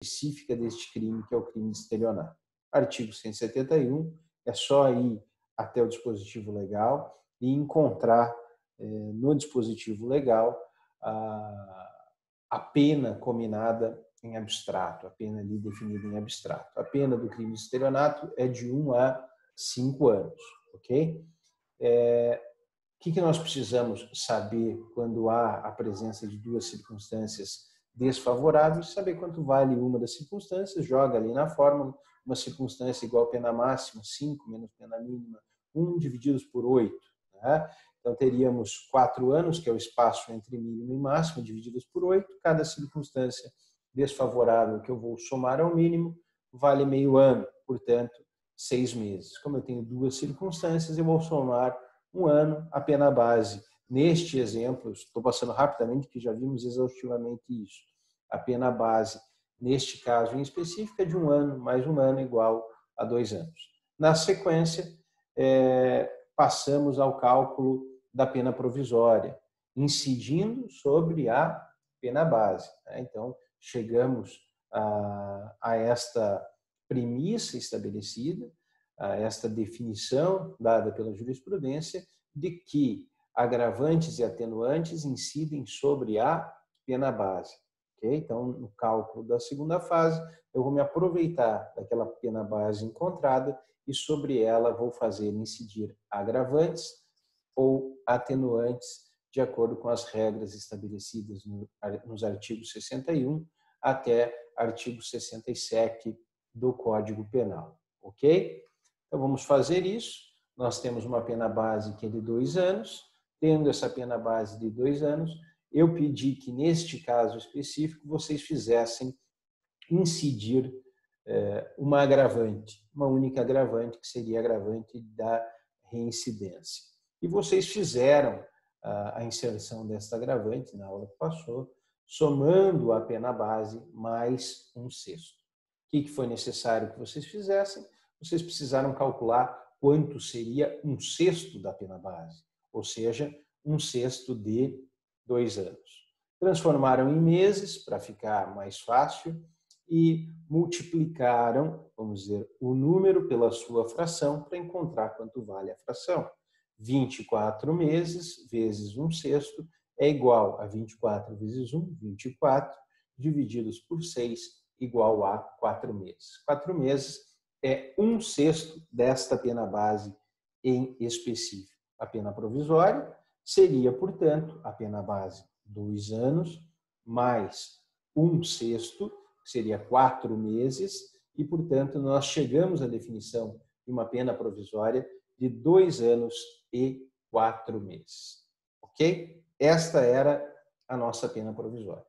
específica deste crime, que é o crime de estelionato. Artigo 171, é só ir até o dispositivo legal e encontrar no dispositivo legal a pena cominada em abstrato, a pena ali definida em abstrato. A pena do crime de estelionato é de 1 a 5 anos, ok? O que nós precisamos saber quando há a presença de duas circunstâncias desfavoráveis? Saber quanto vale uma das circunstâncias, joga ali na fórmula, uma circunstância igual pena máxima, 5 menos pena mínima, 1 divididos por 8. Né? Então, teríamos 4 anos, que é o espaço entre mínimo e máximo, divididos por 8. Cada circunstância desfavorável que eu vou somar ao mínimo vale meio ano, portanto, 6 meses. Como eu tenho duas circunstâncias, eu vou somar 1 ano, a pena base. Neste exemplo, estou passando rapidamente, que já vimos exaustivamente isso. A pena base, neste caso em específico, é de 1 ano, mais 1 ano igual a 2 anos. Na sequência, passamos ao cálculo da pena provisória, incidindo sobre a pena base. Então, chegamos a esta premissa estabelecida, a esta definição dada pela jurisprudência de que agravantes e atenuantes incidem sobre a pena base. Okay? Então, no cálculo da segunda fase, eu vou me aproveitar daquela pena base encontrada e sobre ela vou fazer incidir agravantes ou atenuantes de acordo com as regras estabelecidas nos artigos 61 até artigo 67 do Código Penal. Ok? Então, vamos fazer isso. Nós temos uma pena base que é de 2 anos. Tendo essa pena base de 2 anos, eu pedi que, neste caso específico, vocês fizessem incidir uma agravante, uma única agravante, que seria a agravante da reincidência. E vocês fizeram a inserção desta agravante na aula que passou, somando a pena base mais 1/6. O que foi necessário que vocês fizessem? Vocês precisaram calcular quanto seria 1/6 da pena base, ou seja, 1/6 de 2 anos. Transformaram em meses para ficar mais fácil e multiplicaram, vamos dizer, o número pela sua fração para encontrar quanto vale a fração. 24 meses vezes 1/6 é igual a 24 vezes 1, 24, divididos por 6, igual a 4 meses. 4 meses é 1/6 desta pena base em específico. A pena provisória seria, portanto, a pena base 2 anos, mais 1/6, que seria 4 meses, e, portanto, nós chegamos à definição de uma pena provisória de 2 anos e 4 meses. Ok? Esta era a nossa pena provisória.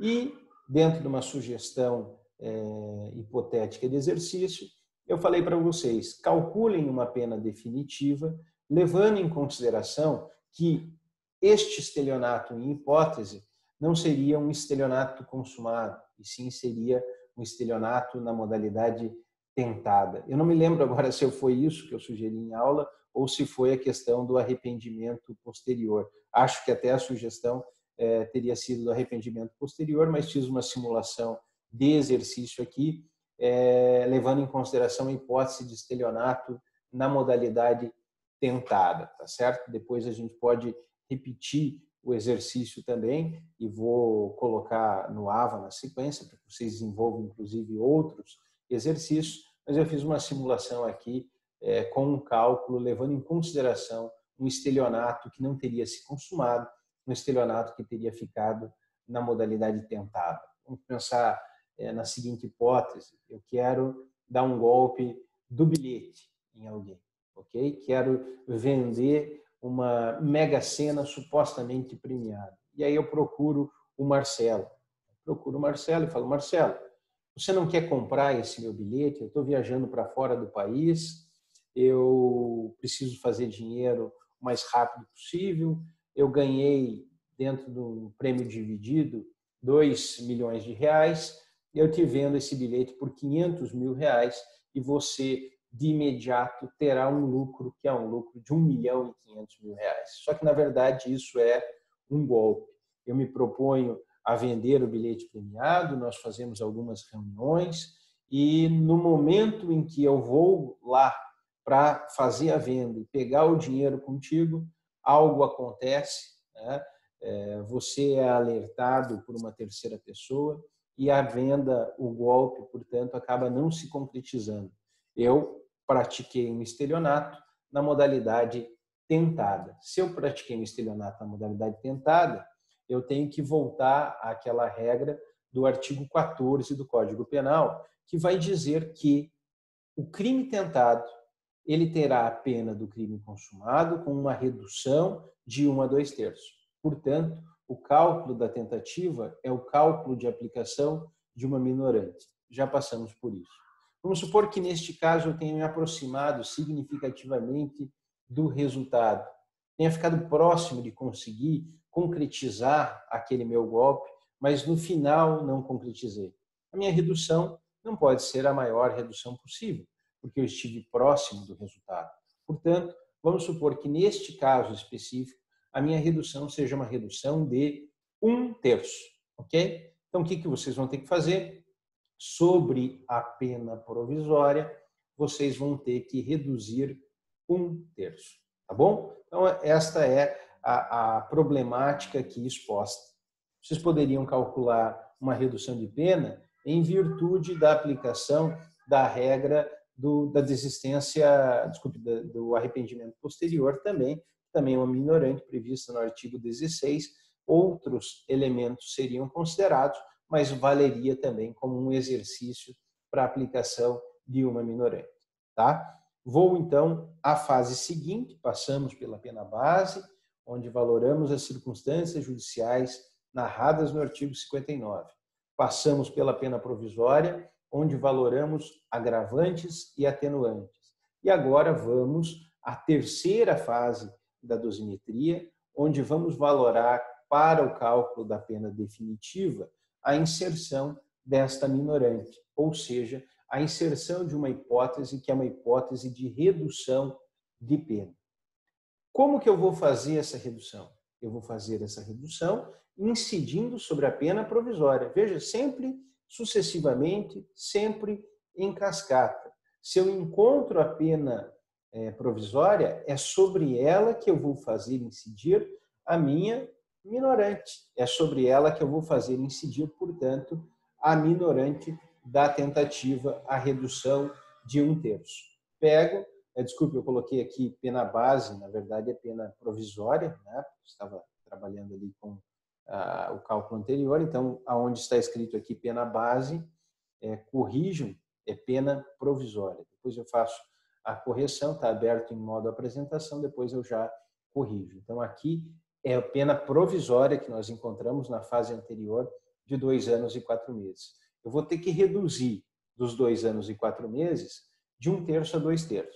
E, dentro de uma sugestão hipotética de exercício, eu falei para vocês, calculem uma pena definitiva, levando em consideração que este estelionato, em hipótese, não seria um estelionato consumado, e sim seria um estelionato na modalidade tentada. Eu não me lembro agora se foi isso que eu sugeri em aula ou se foi a questão do arrependimento posterior. Acho que até a sugestão teria sido do arrependimento posterior, mas fiz uma simulação de exercício aqui, levando em consideração a hipótese de estelionato na modalidade tentada, tá certo? Depois a gente pode repetir o exercício também e vou colocar no AVA na sequência, para que vocês desenvolvam, inclusive, outros exercícios, mas eu fiz uma simulação aqui com um cálculo levando em consideração um estelionato que não teria se consumado, um estelionato que teria ficado na modalidade tentada. Vamos pensar na seguinte hipótese: eu quero dar um golpe do bilhete em alguém, ok? Quero vender uma mega sena supostamente premiada. E aí eu procuro o Marcelo. Procuro o Marcelo e falo: Marcelo, você não quer comprar esse meu bilhete? Eu estou viajando para fora do país, eu preciso fazer dinheiro o mais rápido possível, eu ganhei, dentro do prêmio dividido, 2 milhões de reais, eu te vendo esse bilhete por 500 mil reais e você, de imediato, terá um lucro, que é um lucro de 1 milhão e 500 mil reais. Só que, na verdade, isso é um golpe. Eu me proponho a vender o bilhete premiado, nós fazemos algumas reuniões e no momento em que eu vou lá para fazer a venda e pegar o dinheiro contigo, algo acontece, né? Você é alertado por uma terceira pessoa e a venda, o golpe, portanto, acaba não se concretizando. Eu pratiquei um estelionato na modalidade tentada. Se eu pratiquei um estelionato na modalidade tentada, eu tenho que voltar àquela regra do artigo 14 do Código Penal, que vai dizer que o crime tentado ele terá a pena do crime consumado com uma redução de 1 a 2/3. Portanto, o cálculo da tentativa é o cálculo de aplicação de uma minorante. Já passamos por isso. Vamos supor que neste caso eu tenha me aproximado significativamente do resultado, tenha ficado próximo de conseguir concretizar aquele meu golpe, mas no final não concretizei. A minha redução não pode ser a maior redução possível, porque eu estive próximo do resultado. Portanto, vamos supor que neste caso específico, a minha redução seja uma redução de 1/3, ok? Então, o que vocês vão ter que fazer? Sobre a pena provisória, vocês vão ter que reduzir 1/3, tá bom? Então, esta é a problemática aqui exposta. Vocês poderiam calcular uma redução de pena em virtude da aplicação da regra da desistência, desculpe, do arrependimento posterior também é uma minorante prevista no artigo 16. Outros elementos seriam considerados, mas valeria também como um exercício para a aplicação de uma minorante, tá? Vou então à fase seguinte, passamos pela pena base, onde valoramos as circunstâncias judiciais narradas no artigo 59. Passamos pela pena provisória, onde valoramos agravantes e atenuantes. E agora vamos à terceira fase da dosimetria, onde vamos valorar para o cálculo da pena definitiva a inserção desta minorante, ou seja, a inserção de uma hipótese que é uma hipótese de redução de pena. Como que eu vou fazer essa redução? Eu vou fazer essa redução incidindo sobre a pena provisória. Veja, sempre sucessivamente, sempre em cascata. Se eu encontro a pena provisória, é sobre ela que eu vou fazer incidir a minha minorante. É sobre ela que eu vou fazer incidir, portanto, a minorante da tentativa, a redução de 1/3. Pego, desculpe, eu coloquei aqui pena base, na verdade é pena provisória, né? Estava trabalhando ali com o cálculo anterior, então, aonde está escrito aqui pena base, corrijam, é pena provisória. Depois eu faço a correção, está aberto em modo apresentação, depois eu já corrijo. Então, aqui é a pena provisória que nós encontramos na fase anterior de 2 anos e 4 meses. Eu vou ter que reduzir dos 2 anos e 4 meses de 1/3 a 2/3.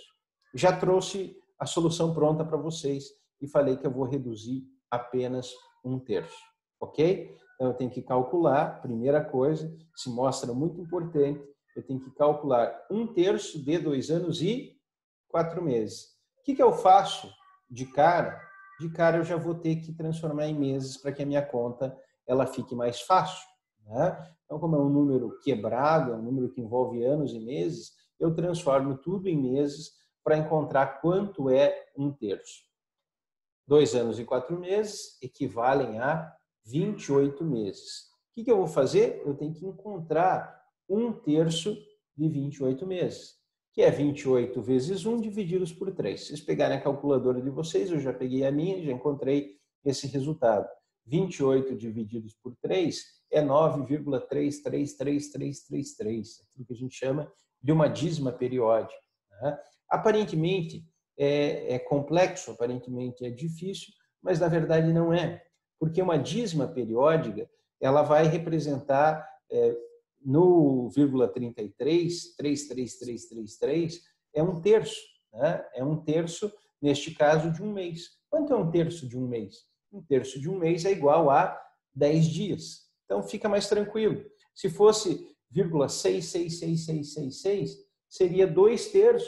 Já trouxe a solução pronta para vocês e falei que eu vou reduzir apenas 1/3, ok? Então, eu tenho que calcular, primeira coisa, se mostra muito importante, eu tenho que calcular 1/3 de 2 anos e 4 meses. O que eu faço de cara? De cara, eu já vou ter que transformar em meses para que a minha conta ela fique mais fácil, né? Então, como é um número quebrado, é um número que envolve anos e meses, eu transformo tudo em meses para encontrar quanto é 1/3. 2 anos e 4 meses equivalem a 28 meses. O que eu vou fazer? Eu tenho que encontrar 1/3 de 28 meses, que é 28 vezes 1 divididos por 3. Se vocês pegarem a calculadora de vocês, eu já peguei a minha e já encontrei esse resultado. 28 divididos por 3 é 9,333333, aquilo que a gente chama de uma dízima periódica, né? Aparentemente é complexo, aparentemente é difícil, mas na verdade não é, porque uma dízima periódica ela vai representar no 0,333333 é 1/3, né? É 1/3 neste caso de um mês. Quanto é 1/3 de um mês? 1/3 de um mês é igual a 10 dias. Então fica mais tranquilo. Se fosse 0,66666, seria 2/3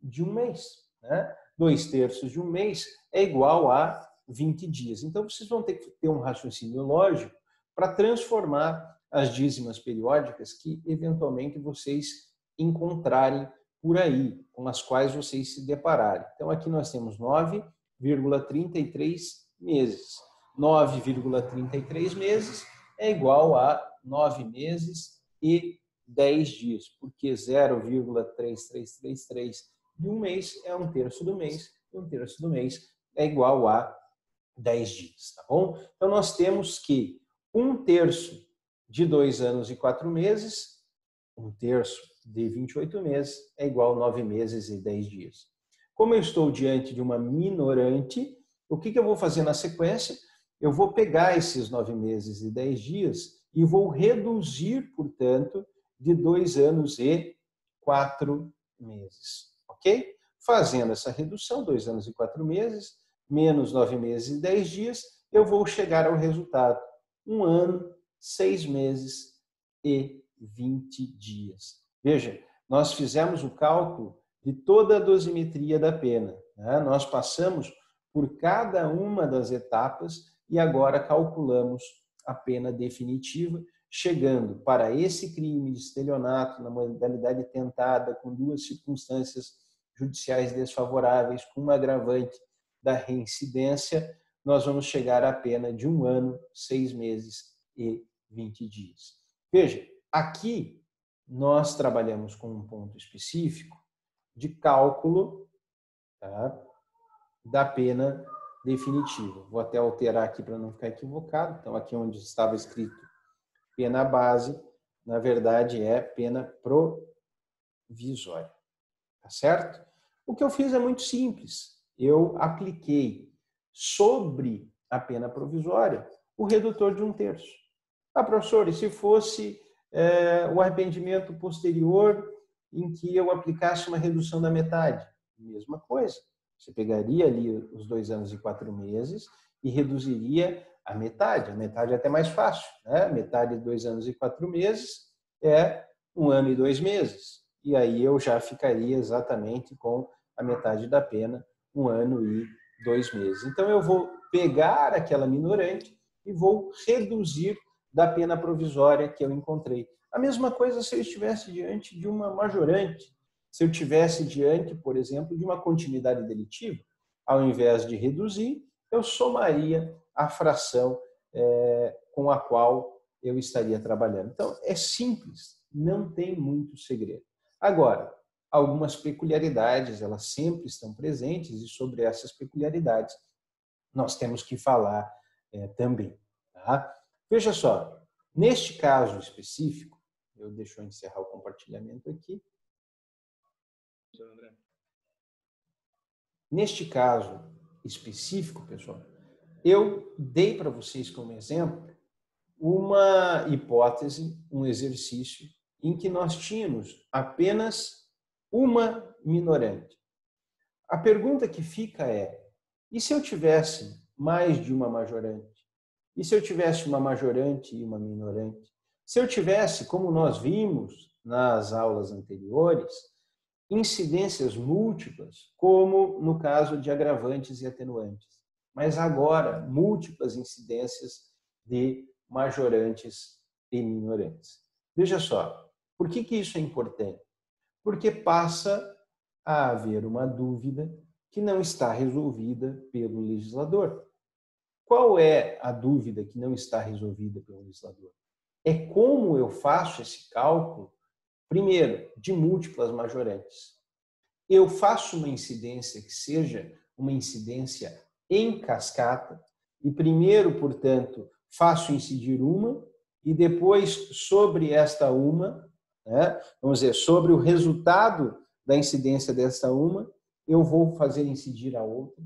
de um mês, né? 2/3 de um mês é igual a 20 dias. Então vocês vão ter que ter um raciocínio lógico para transformar as dízimas periódicas que eventualmente vocês encontrarem por aí, com as quais vocês se depararem. Então, aqui nós temos 9,33 meses. 9,33 meses é igual a 9 meses e 10 dias, porque 0,3333 de um mês é um terço do mês, e um terço do mês é igual a 10 dias, tá bom? Então, nós temos que um terço de 2 anos e 4 meses, um terço de 28 meses é igual a 9 meses e 10 dias. Como eu estou diante de uma minorante, o que eu vou fazer na sequência? Eu vou pegar esses 9 meses e 10 dias e vou reduzir, portanto, de 2 anos e 4 meses, ok? Fazendo essa redução, 2 anos e 4 meses, menos 9 meses e 10 dias, eu vou chegar ao resultado. 1 ano, 6 meses e 20 dias. Veja, nós fizemos o cálculo de toda a dosimetria da pena, né? Nós passamos por cada uma das etapas e agora calculamos a pena definitiva, chegando para esse crime de estelionato na modalidade tentada, com 2 circunstâncias judiciais desfavoráveis, com uma agravante da reincidência, nós vamos chegar à pena de 1 ano, 6 meses e 20 dias. Veja, aqui nós trabalhamos com um ponto específico de cálculo, tá, da pena definitiva. Vou até alterar aqui para não ficar equivocado. Então, aqui onde estava escrito pena base, na verdade é pena provisória. Tá certo? O que eu fiz é muito simples. Eu apliquei sobre a pena provisória o redutor de 1/3. Ah, professor, e se fosse o arrependimento posterior em que eu aplicasse uma redução da metade? Mesma coisa. Você pegaria ali os 2 anos e 4 meses e reduziria a metade. A metade é até mais fácil, né? Metade de 2 anos e 4 meses é 1 ano e 2 meses. E aí eu já ficaria exatamente com a metade da pena, 1 ano e 2 meses. Então eu vou pegar aquela minorante e vou reduzir da pena provisória que eu encontrei. A mesma coisa se eu estivesse diante de uma majorante. Se eu estivesse diante, por exemplo, de uma continuidade delitiva, ao invés de reduzir, eu somaria a fração com a qual eu estaria trabalhando. Então, é simples, não tem muito segredo. Agora, algumas peculiaridades, elas sempre estão presentes e sobre essas peculiaridades nós temos que falar também. Tá? Veja só, neste caso específico, deixa eu encerrar o compartilhamento aqui. Neste caso específico, pessoal, eu dei para vocês como exemplo uma hipótese, um exercício em que nós tínhamos apenas uma minorante. A pergunta que fica é: e se eu tivesse mais de uma majorante? E se eu tivesse uma majorante e uma minorante? Se eu tivesse, como nós vimos nas aulas anteriores, incidências múltiplas, como no caso de agravantes e atenuantes, mas agora múltiplas incidências de majorantes e minorantes. Veja só, por que isso é importante? Porque passa a haver uma dúvida que não está resolvida pelo legislador. Qual é a dúvida que não está resolvida pelo legislador? É como eu faço esse cálculo, primeiro, de múltiplas majorantes. Eu faço uma incidência que seja uma incidência em cascata e primeiro, portanto, faço incidir uma e depois sobre esta uma, né, vamos dizer, sobre o resultado da incidência desta uma, eu vou fazer incidir a outra.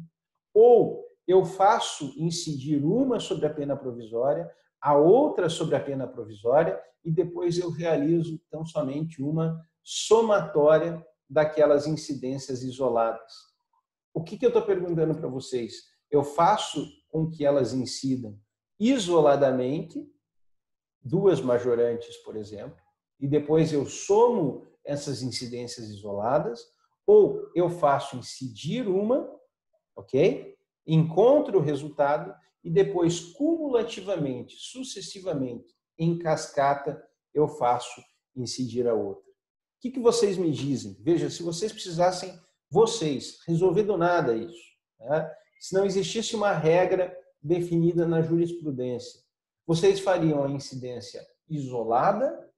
Ou eu faço incidir uma sobre a pena provisória, a outra sobre a pena provisória e depois eu realizo tão somente uma somatória daquelas incidências isoladas. O que eu estou perguntando para vocês? Eu faço com que elas incidam isoladamente, 2 majorantes, por exemplo, e depois eu somo essas incidências isoladas, ou eu faço incidir uma, ok? Encontro o resultado e depois, cumulativamente, sucessivamente, em cascata, eu faço incidir a outra. O que vocês me dizem? Veja, se vocês precisassem, vocês, resolver do nada isso, né? Se não existisse uma regra definida na jurisprudência, vocês fariam a incidência isolada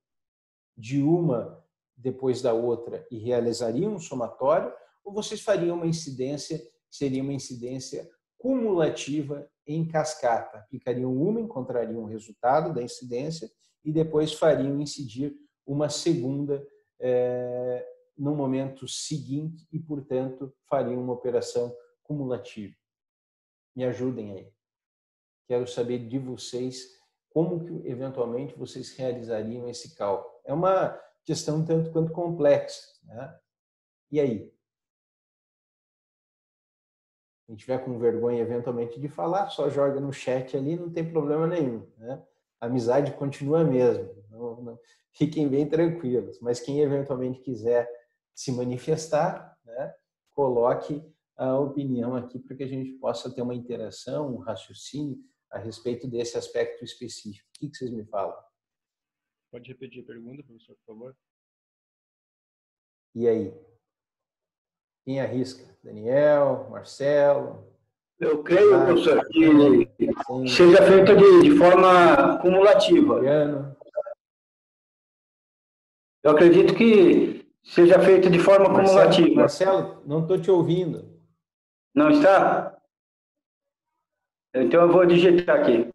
de uma depois da outra e realizariam um somatório, ou vocês fariam uma incidência, seria uma incidência cumulativa em cascata? Aplicariam uma, encontrariam o resultado da incidência e depois fariam incidir uma segunda no momento seguinte e, portanto, fariam uma operação cumulativa. Me ajudem aí. Quero saber de vocês como que, eventualmente, vocês realizariam esse cálculo. É uma questão tanto quanto complexa, né? E aí? Quem tiver com vergonha, eventualmente, de falar, só joga no chat ali, não tem problema nenhum, né? A amizade continua a mesma. Não, fiquem bem tranquilos. Mas quem, eventualmente, quiser se manifestar, né, coloque a opinião aqui para que a gente possa ter uma interação, um raciocínio a respeito desse aspecto específico. O que vocês me falam? Pode repetir a pergunta, professor, por favor? E aí? Quem arrisca? Daniel, Marcelo? Eu creio, professor, que seja feita de forma cumulativa. Adriano? Eu acredito que seja feita de forma cumulativa. Marcelo, não estou te ouvindo. Não está? Então eu vou digitar aqui.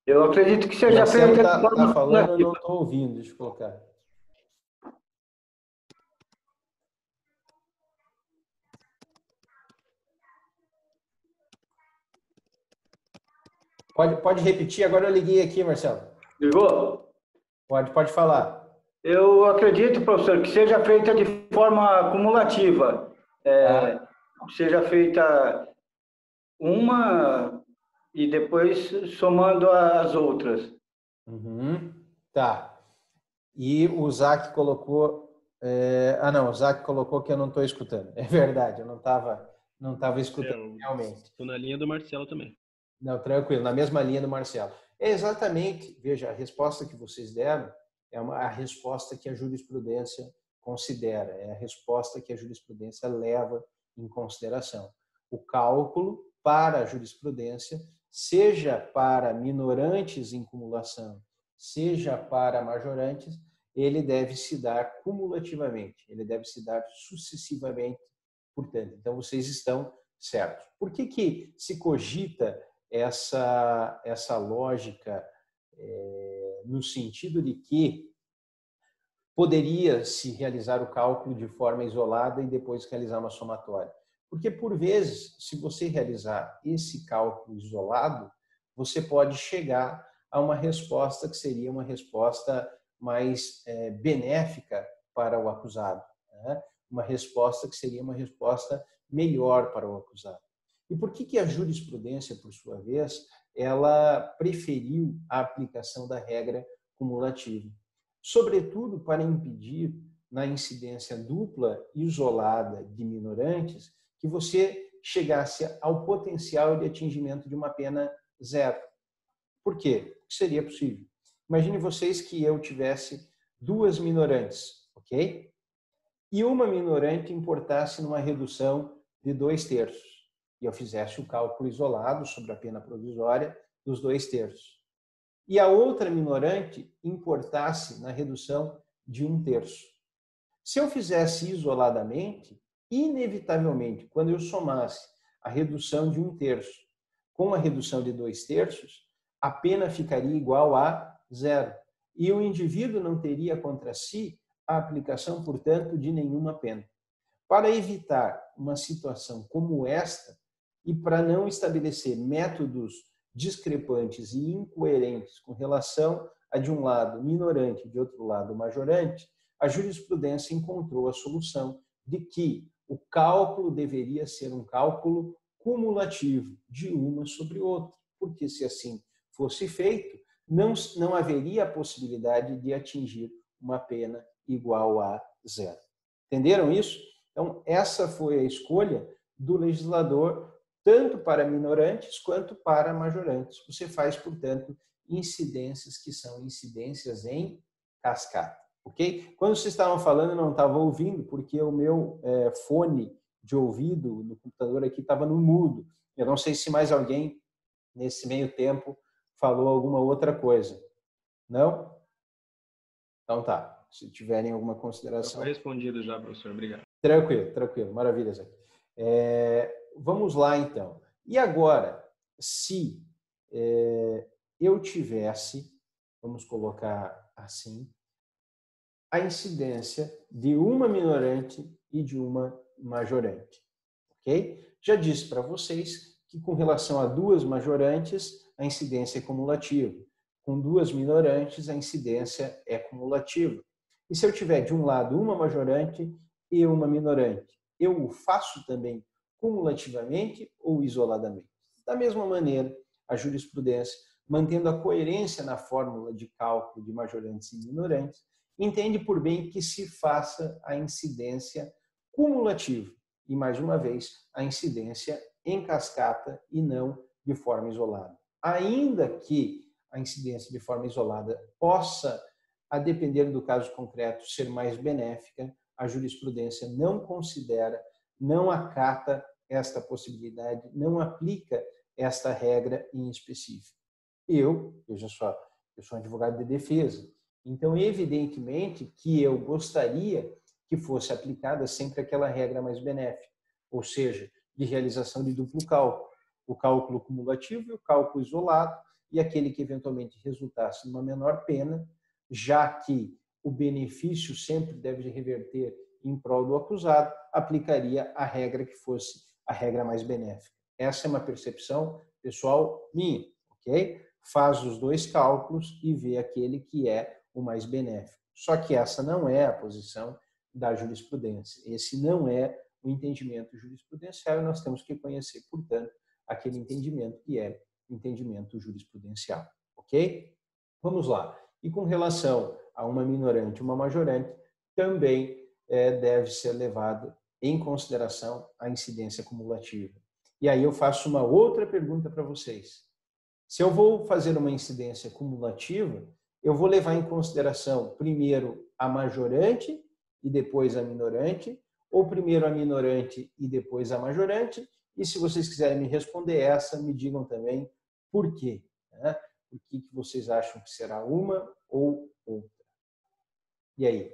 Eu acredito que seja Marcelo feita de forma falando, cumulativa. eu não estou ouvindo, deixa eu colocar. Pode repetir, agora eu liguei aqui, Marcelo. Ligou? Pode falar. Eu acredito, professor, que seja feita de forma cumulativa. Seja feita uma e depois somando as outras. Uhum. Tá. E o Zac colocou... não, o Zac colocou que eu não estou escutando. É verdade, eu não estava escutando realmente. Estou na linha do Marcelo também. Não, tranquilo, na mesma linha do Marcelo. É exatamente, veja, a resposta que vocês deram é a resposta que a jurisprudência considera, é a resposta que a jurisprudência leva em consideração. O cálculo para a jurisprudência, seja para minorantes em cumulação, seja para majorantes, ele deve se dar cumulativamente, ele deve se dar sucessivamente, portanto. Então, vocês estão certos. Por que se cogita essa lógica no sentido de que poderia se realizar o cálculo de forma isolada e depois realizar uma somatória? Porque, por vezes, se você realizar esse cálculo isolado, você pode chegar a uma resposta que seria uma resposta mais benéfica para o acusado, né? Uma resposta que seria uma resposta melhor para o acusado. E por que a jurisprudência, por sua vez, ela preferiu a aplicação da regra cumulativa? Sobretudo para impedir, na incidência dupla isolada de minorantes, que você chegasse ao potencial de atingimento de uma pena zero. Por quê? Porque seria possível. Imagine vocês que eu tivesse duas minorantes, ok? E uma minorante importasse numa redução de 2/3. E eu fizesse o cálculo isolado sobre a pena provisória dos 2/3. E a outra minorante importasse na redução de 1/3. Se eu fizesse isoladamente, inevitavelmente, quando eu somasse a redução de 1/3 com a redução de 2/3, a pena ficaria igual a 0. E o indivíduo não teria contra si a aplicação, portanto, de nenhuma pena. Para evitar uma situação como esta, e para não estabelecer métodos discrepantes e incoerentes com relação a, de um lado, minorante e de outro lado, majorante, a jurisprudência encontrou a solução de que o cálculo deveria ser um cálculo cumulativo de uma sobre outra, porque se assim fosse feito, não haveria a possibilidade de atingir uma pena igual a 0. Entenderam isso? Então, essa foi a escolha do legislador tanto para minorantes quanto para majorantes. Você faz, portanto, incidências que são incidências em cascata, ok? Quando vocês estavam falando, eu não estava ouvindo, porque o meu fone de ouvido no computador aqui estava no mudo. Eu não sei se mais alguém, nesse meio tempo, falou alguma outra coisa. Não? Então tá. Se tiverem alguma consideração. Foi respondido já, professor. Obrigado. Tranquilo, tranquilo. Maravilha, Zé. Vamos lá, então. E agora, se eu tivesse, vamos colocar assim, a incidência de uma minorante e de uma majorante, ok? Já disse para vocês que com relação a duas majorantes, a incidência é cumulativa. Com duas minorantes, a incidência é cumulativa. E se eu tiver de um lado uma majorante e uma minorante, eu o faço também cumulativamente ou isoladamente? Da mesma maneira, a jurisprudência, mantendo a coerência na fórmula de cálculo de majorantes e minorantes, entende por bem que se faça a incidência cumulativa. E, mais uma vez, a incidência em cascata e não de forma isolada. Ainda que a incidência de forma isolada possa, a depender do caso concreto, ser mais benéfica, a jurisprudência não considera, não acata esta possibilidade, não aplica esta regra em específico. Veja só, eu sou advogado de defesa, então evidentemente que eu gostaria que fosse aplicada sempre aquela regra mais benéfica, ou seja, de realização de duplo cálculo, o cálculo cumulativo e o cálculo isolado, e aquele que eventualmente resultasse numa menor pena, já que o benefício sempre deve reverter em prol do acusado, aplicaria a regra que fosse a regra mais benéfica. Essa é uma percepção pessoal minha, ok? Faz os dois cálculos e vê aquele que é o mais benéfico. Só que essa não é a posição da jurisprudência. Esse não é o entendimento jurisprudencial e nós temos que conhecer, portanto, aquele entendimento que é o entendimento jurisprudencial, ok? Vamos lá. E com relação a uma minorante e uma majorante, também deve ser levado em consideração a incidência cumulativa. E aí eu faço uma outra pergunta para vocês. Se eu vou fazer uma incidência cumulativa, eu vou levar em consideração primeiro a majorante e depois a minorante, ou primeiro a minorante e depois a majorante? E se vocês quiserem me responder essa, me digam também por quê, né? Por que vocês acham que será uma ou outra? E aí?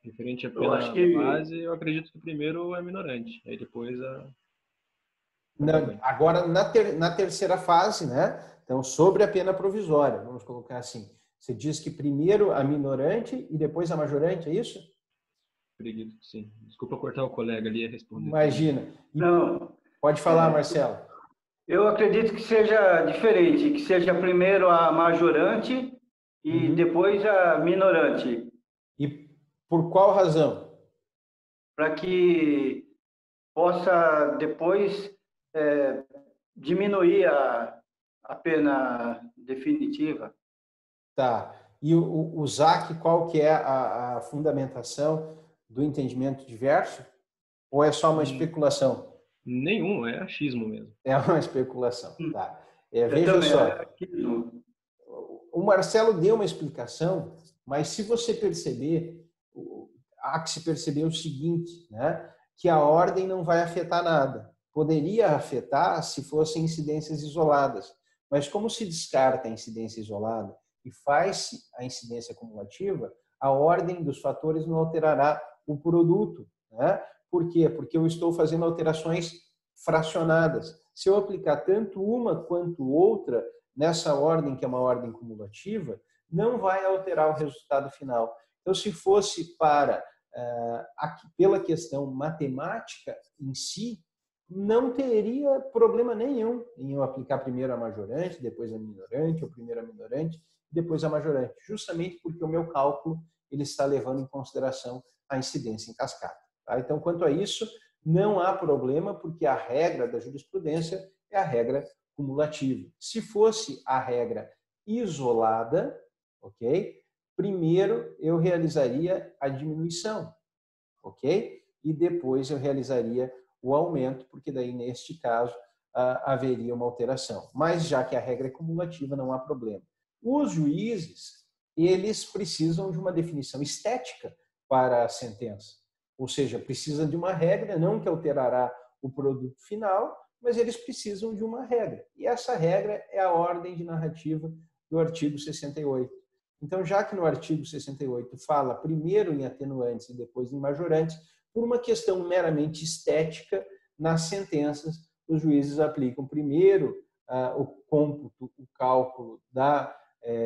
Referente à pena base, eu acredito que primeiro é minorante, aí depois a... Agora, na terceira fase, né? Então, sobre a pena provisória, vamos colocar assim. Você diz que primeiro a minorante e depois a majorante, é isso? Acredito que sim. Desculpa cortar o colega ali a responder. Imagina. Não. Pode falar, Marcelo. Eu acredito que seja diferente, que seja primeiro a majorante e depois a minorante. E por qual razão? Para que possa depois diminuir a pena definitiva. Tá. E o ZAC, qual que é a fundamentação do entendimento diverso? Ou é só uma especulação? Nenhum, é achismo mesmo. É uma especulação, tá. Veja só. O Marcelo deu uma explicação, mas se você perceber, há que se perceber o seguinte, né? Que a ordem não vai afetar nada. Poderia afetar se fossem incidências isoladas, mas como se descarta a incidência isolada e faz-se a incidência cumulativa, a ordem dos fatores não alterará o produto, né? Por quê? Porque eu estou fazendo alterações fracionadas. Se eu aplicar tanto uma quanto outra nessa ordem, que é uma ordem cumulativa, não vai alterar o resultado final. Então, se fosse pela questão matemática em si, não teria problema nenhum em eu aplicar primeiro a majorante, depois a minorante, ou primeiro a minorante, depois a majorante, justamente porque o meu cálculo ele está levando em consideração a incidência em cascata. Tá? Então, quanto a isso, não há problema, porque a regra da jurisprudência é a regra cumulativa. Se fosse a regra isolada, ok? Primeiro eu realizaria a diminuição, ok? E depois eu realizaria o aumento, porque daí, neste caso, haveria uma alteração. Mas, já que a regra é cumulativa, não há problema. Os juízes, eles precisam de uma definição estética para a sentença. Ou seja, precisa de uma regra, não que alterará o produto final, mas eles precisam de uma regra. E essa regra é a ordem de narrativa do artigo 68. Então, já que no artigo 68 fala primeiro em atenuantes e depois em majorantes, por uma questão meramente estética, nas sentenças, os juízes aplicam primeiro o cômputo, o cálculo da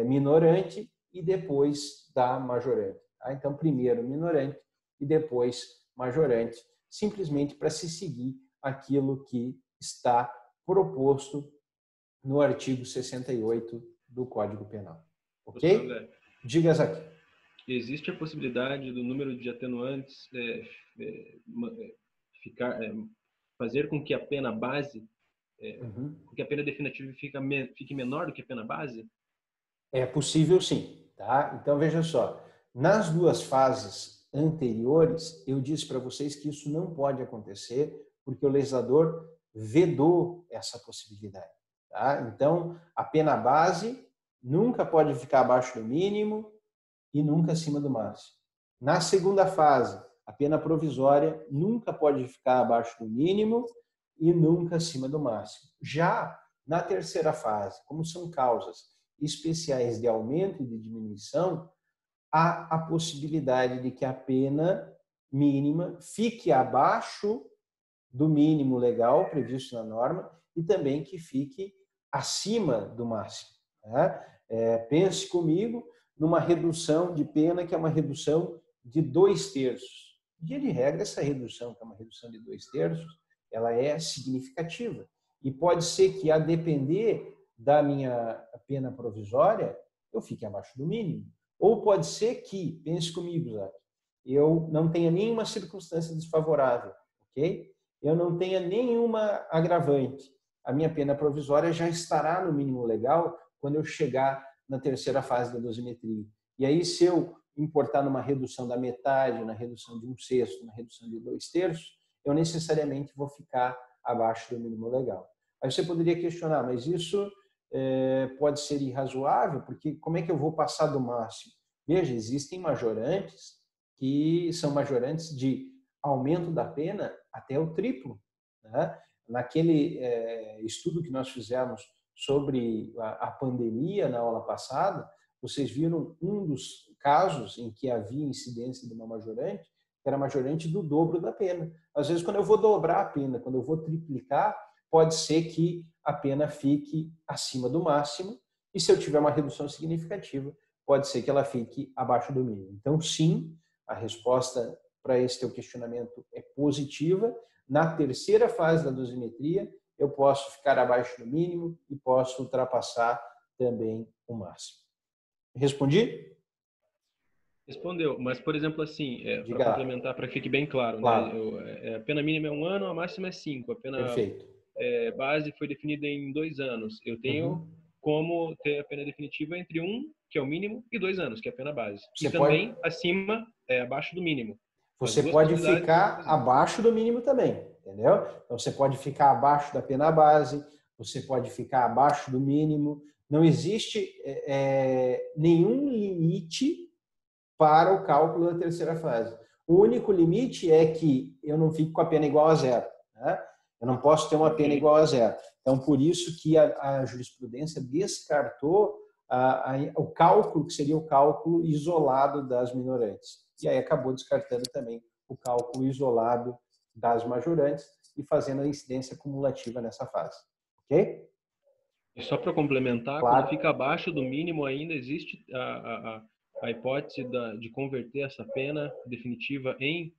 minorante e depois da majorante. Então, primeiro minorante e depois majorante, simplesmente para se seguir aquilo que está proposto no artigo 68 do Código Penal. Ok? Diga, Zaki. Existe a possibilidade do número de atenuantes fazer com que a pena base, com que a pena definitiva fique menor do que a pena base? É possível, sim. Tá? Então, veja só. Nas duas fases anteriores, eu disse para vocês que isso não pode acontecer porque o legislador vedou essa possibilidade. Tá? Então, a pena base nunca pode ficar abaixo do mínimo e nunca acima do máximo. Na segunda fase, a pena provisória nunca pode ficar abaixo do mínimo e nunca acima do máximo. Já na terceira fase, como são causas especiais de aumento e de diminuição, há a possibilidade de que a pena mínima fique abaixo do mínimo legal previsto na norma e também que fique acima do máximo. Né? Pense comigo numa redução de pena que é uma redução de 2/3. Via de regra, essa redução, que é uma redução de 2/3, ela é significativa. E pode ser que, a depender da minha pena provisória, eu fique abaixo do mínimo. Ou pode ser que, pense comigo, Zé, eu não tenha nenhuma circunstância desfavorável, ok? Eu não tenha nenhuma agravante. A minha pena provisória já estará no mínimo legal quando eu chegar na terceira fase da dosimetria. E aí, se eu importar numa redução da metade, na redução de 1/6, na redução de 2/3, eu necessariamente vou ficar abaixo do mínimo legal. Aí você poderia questionar, mas isso pode ser irrazoável, porque como é que eu vou passar do máximo? Veja, existem majorantes que são majorantes de aumento da pena até o triplo. Né? Naquele estudo que nós fizemos sobre a pandemia na aula passada, vocês viram um dos casos em que havia incidência de uma majorante, que era majorante do dobro da pena. Às vezes, quando eu vou dobrar a pena, quando eu vou triplicar, pode ser que a pena fique acima do máximo, e se eu tiver uma redução significativa, pode ser que ela fique abaixo do mínimo. Então, sim, a resposta para esse teu questionamento é positiva. Na terceira fase da dosimetria, eu posso ficar abaixo do mínimo e posso ultrapassar também o máximo. Respondi? Respondeu, mas, por exemplo, assim, para complementar, para que fique bem claro, claro. Né? A pena mínima é 1 ano, a máxima é 5. A pena base foi definida em 2 anos. Eu tenho como ter a pena definitiva entre 1, que é o mínimo, e 2 anos, que é a pena base. Você e também acima, abaixo do mínimo. Você pode ficar abaixo do mínimo também, entendeu? Então, você pode ficar abaixo da pena base, você pode ficar abaixo do mínimo. Não existe nenhum limite para o cálculo da terceira fase. O único limite é que eu não fico com a pena igual a 0. Né? Eu não posso ter uma pena igual a 0. Então, por isso que a jurisprudência descartou o cálculo, que seria o cálculo isolado das minorantes. E aí acabou descartando também o cálculo isolado das majorantes e fazendo a incidência cumulativa nessa fase. Ok? E só para complementar, claro. Quando fica abaixo do mínimo, ainda existe a hipótese de converter essa pena definitiva em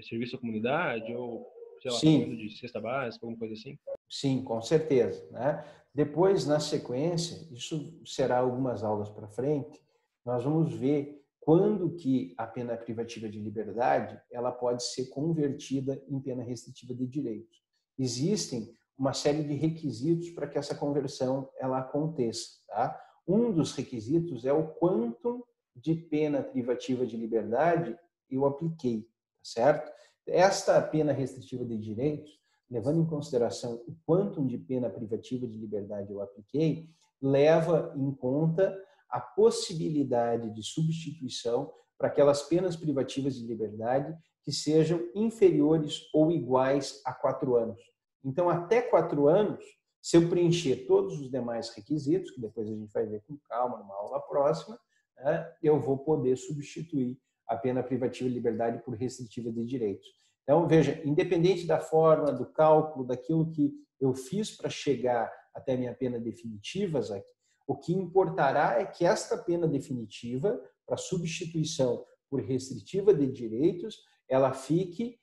serviço à comunidade ou, sei lá, pagamento de cesta básica, alguma coisa assim? Sim, com certeza. Né? Depois, na sequência, isso será algumas aulas para frente, nós vamos ver quando que a pena privativa de liberdade ela pode ser convertida em pena restritiva de direitos. Existem uma série de requisitos para que essa conversão ela aconteça. Tá? Um dos requisitos é o quanto de pena privativa de liberdade eu apliquei, certo? Esta pena restritiva de direitos, levando em consideração o quantum de pena privativa de liberdade eu apliquei, leva em conta a possibilidade de substituição para aquelas penas privativas de liberdade que sejam inferiores ou iguais a 4 anos. Então, até 4 anos, se eu preencher todos os demais requisitos, que depois a gente vai ver com calma numa aula próxima, né, eu vou poder substituir a pena privativa de liberdade por restritiva de direitos. Então, veja, independente da forma, do cálculo, daquilo que eu fiz para chegar até a minha pena definitiva, Zac, o que importará é que esta pena definitiva, para substituição por restritiva de direitos, ela fique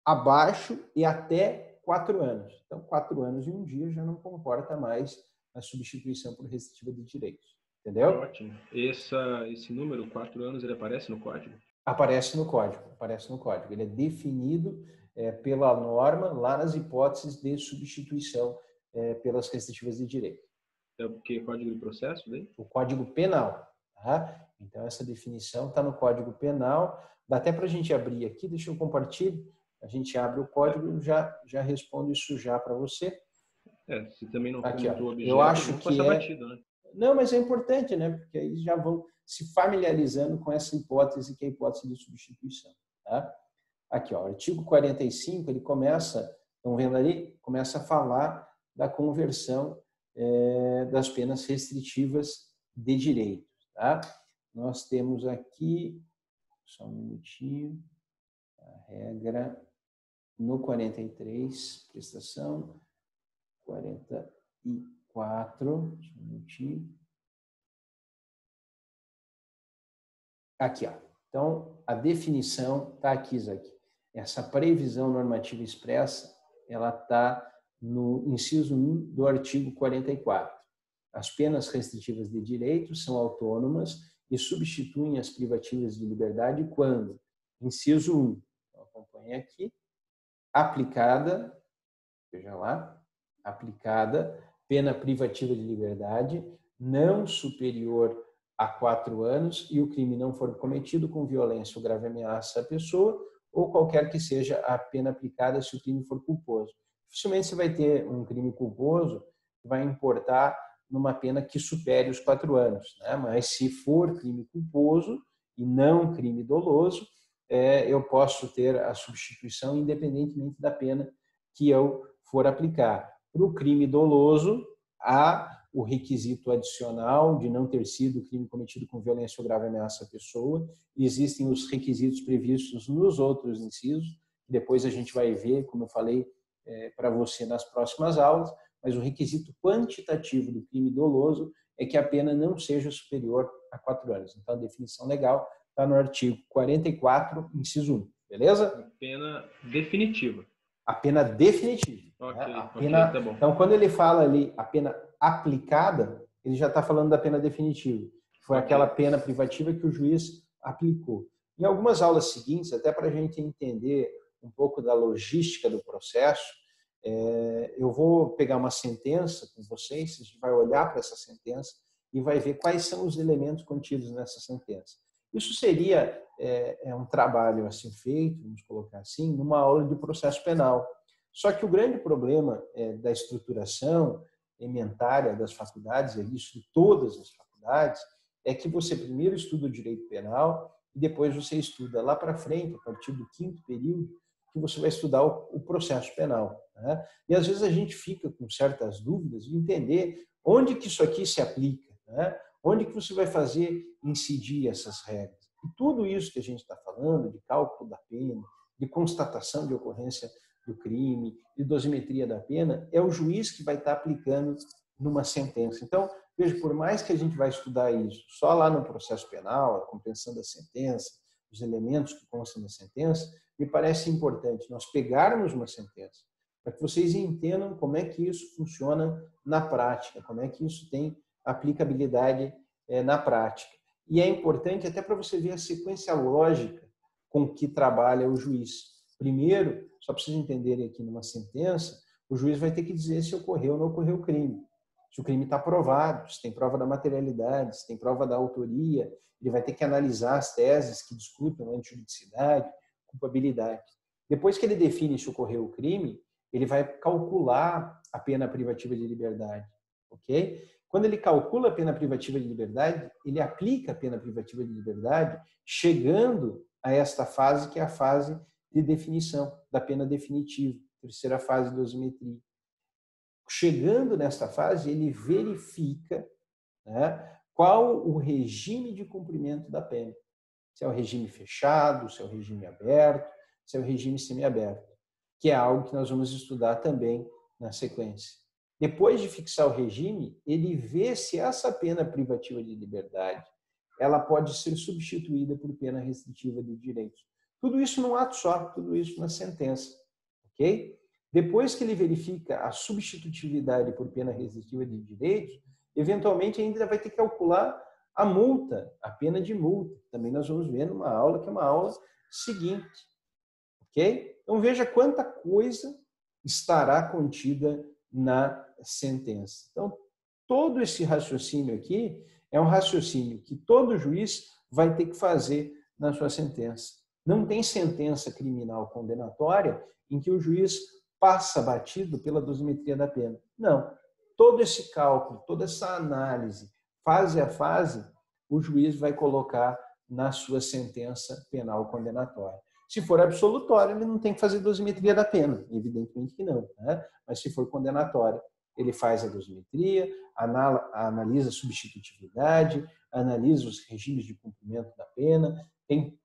abaixo e até 4 anos. Então, 4 anos e 1 dia já não comporta mais a substituição por restritiva de direitos. Entendeu? Ótimo. Esse número, 4 anos, ele aparece no código? Aparece no código. Aparece no código. Ele é definido pela norma lá nas hipóteses de substituição pelas restritivas de direito. É o que? Código de processo, daí? O Código Penal. Tá? Então, essa definição está no Código Penal. Dá até para a gente abrir aqui, deixa eu compartilhar. A gente abre o código e já respondo isso já para você. Se também não for aqui, muito objeto, eu acho que batido, né? Não, mas é importante, né? Porque aí já vão se familiarizando com essa hipótese, que é a hipótese de substituição. Tá? Aqui, ó, o artigo 45, ele começa, estão vendo ali? Começa a falar da conversão das penas restritivas de direitos. Tá? Nós temos aqui, só um minutinho, a regra no 43, prestação, 44, só um minutinho. Aqui, ó. Então, a definição está aqui, Isaac. Essa previsão normativa expressa, ela está no inciso 1 do artigo 44. As penas restritivas de direitos são autônomas e substituem as privativas de liberdade quando, inciso 1, então, acompanhe aqui, aplicada, veja lá, aplicada pena privativa de liberdade não superior a 4 anos e o crime não for cometido com violência ou grave ameaça à pessoa ou qualquer que seja a pena aplicada se o crime for culposo. Dificilmente você vai ter um crime culposo que vai importar numa pena que supere os 4 anos, né? Mas se for crime culposo e não crime doloso, eu posso ter a substituição independentemente da pena que eu for aplicar. Para o crime doloso, há o requisito adicional de não ter sido crime cometido com violência ou grave ameaça à pessoa. Existem os requisitos previstos nos outros incisos, depois a gente vai ver, como eu falei para você nas próximas aulas, mas o requisito quantitativo do crime doloso é que a pena não seja superior a 4 anos. Então, a definição legal está no artigo 44, inciso 1. Beleza? A pena definitiva. A pena definitiva. Ok, né? A pena, tá bom. Então, quando ele fala ali a pena aplicada, ele já está falando da pena definitiva. Foi aquela pena privativa que o juiz aplicou. Em algumas aulas seguintes, até para a gente entender um pouco da logística do processo, eu vou pegar uma sentença com vocês, a gente vai olhar para essa sentença e vai ver quais são os elementos contidos nessa sentença. Isso seria um trabalho assim feito, vamos colocar assim, numa aula de processo penal. Só que o grande problema da estruturação ementária das faculdades, isso de todas as faculdades, é que você primeiro estuda o direito penal e depois você estuda lá para frente, a partir do 5º período, que você vai estudar o processo penal. Né? E às vezes a gente fica com certas dúvidas de entender onde que isso aqui se aplica, né? Onde que você vai fazer incidir essas regras. E tudo isso que a gente está falando, de cálculo da pena, de constatação de ocorrência do crime, de dosimetria da pena, é o juiz que vai estar aplicando numa sentença. Então, veja, por mais que a gente vai estudar isso só lá no processo penal, a compreensão da sentença, os elementos que constam na sentença, me parece importante nós pegarmos uma sentença para que vocês entendam como é que isso funciona na prática, como é que isso tem aplicabilidade na prática. E é importante até para você ver a sequência lógica com que trabalha o juiz. Primeiro, só para vocês entenderem aqui numa sentença, o juiz vai ter que dizer se ocorreu ou não ocorreu o crime. Se o crime está provado, se tem prova da materialidade, se tem prova da autoria, ele vai ter que analisar as teses que discutem a antijuridicidade, culpabilidade. Depois que ele define se ocorreu o crime, ele vai calcular a pena privativa de liberdade, ok? Quando ele calcula a pena privativa de liberdade, ele aplica a pena privativa de liberdade, chegando a esta fase, que é a fase de definição da pena definitiva, terceira fase de dosimetria. Chegando nesta fase, ele verifica, né, qual o regime de cumprimento da pena. Se é o regime fechado, se é o regime aberto, se é o regime semiaberto, que é algo que nós vamos estudar também na sequência. Depois de fixar o regime, ele vê se essa pena privativa de liberdade ela pode ser substituída por pena restritiva de direitos. Tudo isso num ato só, tudo isso na sentença, ok? Depois que ele verifica a substitutividade por pena restritiva de direitos, eventualmente ainda vai ter que calcular a multa, a pena de multa. Também nós vamos ver numa aula que é uma aula seguinte, ok? Então veja quanta coisa estará contida na sentença. Então, todo esse raciocínio aqui é um raciocínio que todo juiz vai ter que fazer na sua sentença. Não tem sentença criminal condenatória em que o juiz passa batido pela dosimetria da pena. Não. Todo esse cálculo, toda essa análise, fase a fase, o juiz vai colocar na sua sentença penal condenatória. Se for absolutório, ele não tem que fazer dosimetria da pena, evidentemente que não, né? Mas se for condenatório, ele faz a dosimetria, analisa a substitutividade, analisa os regimes de cumprimento da pena, tem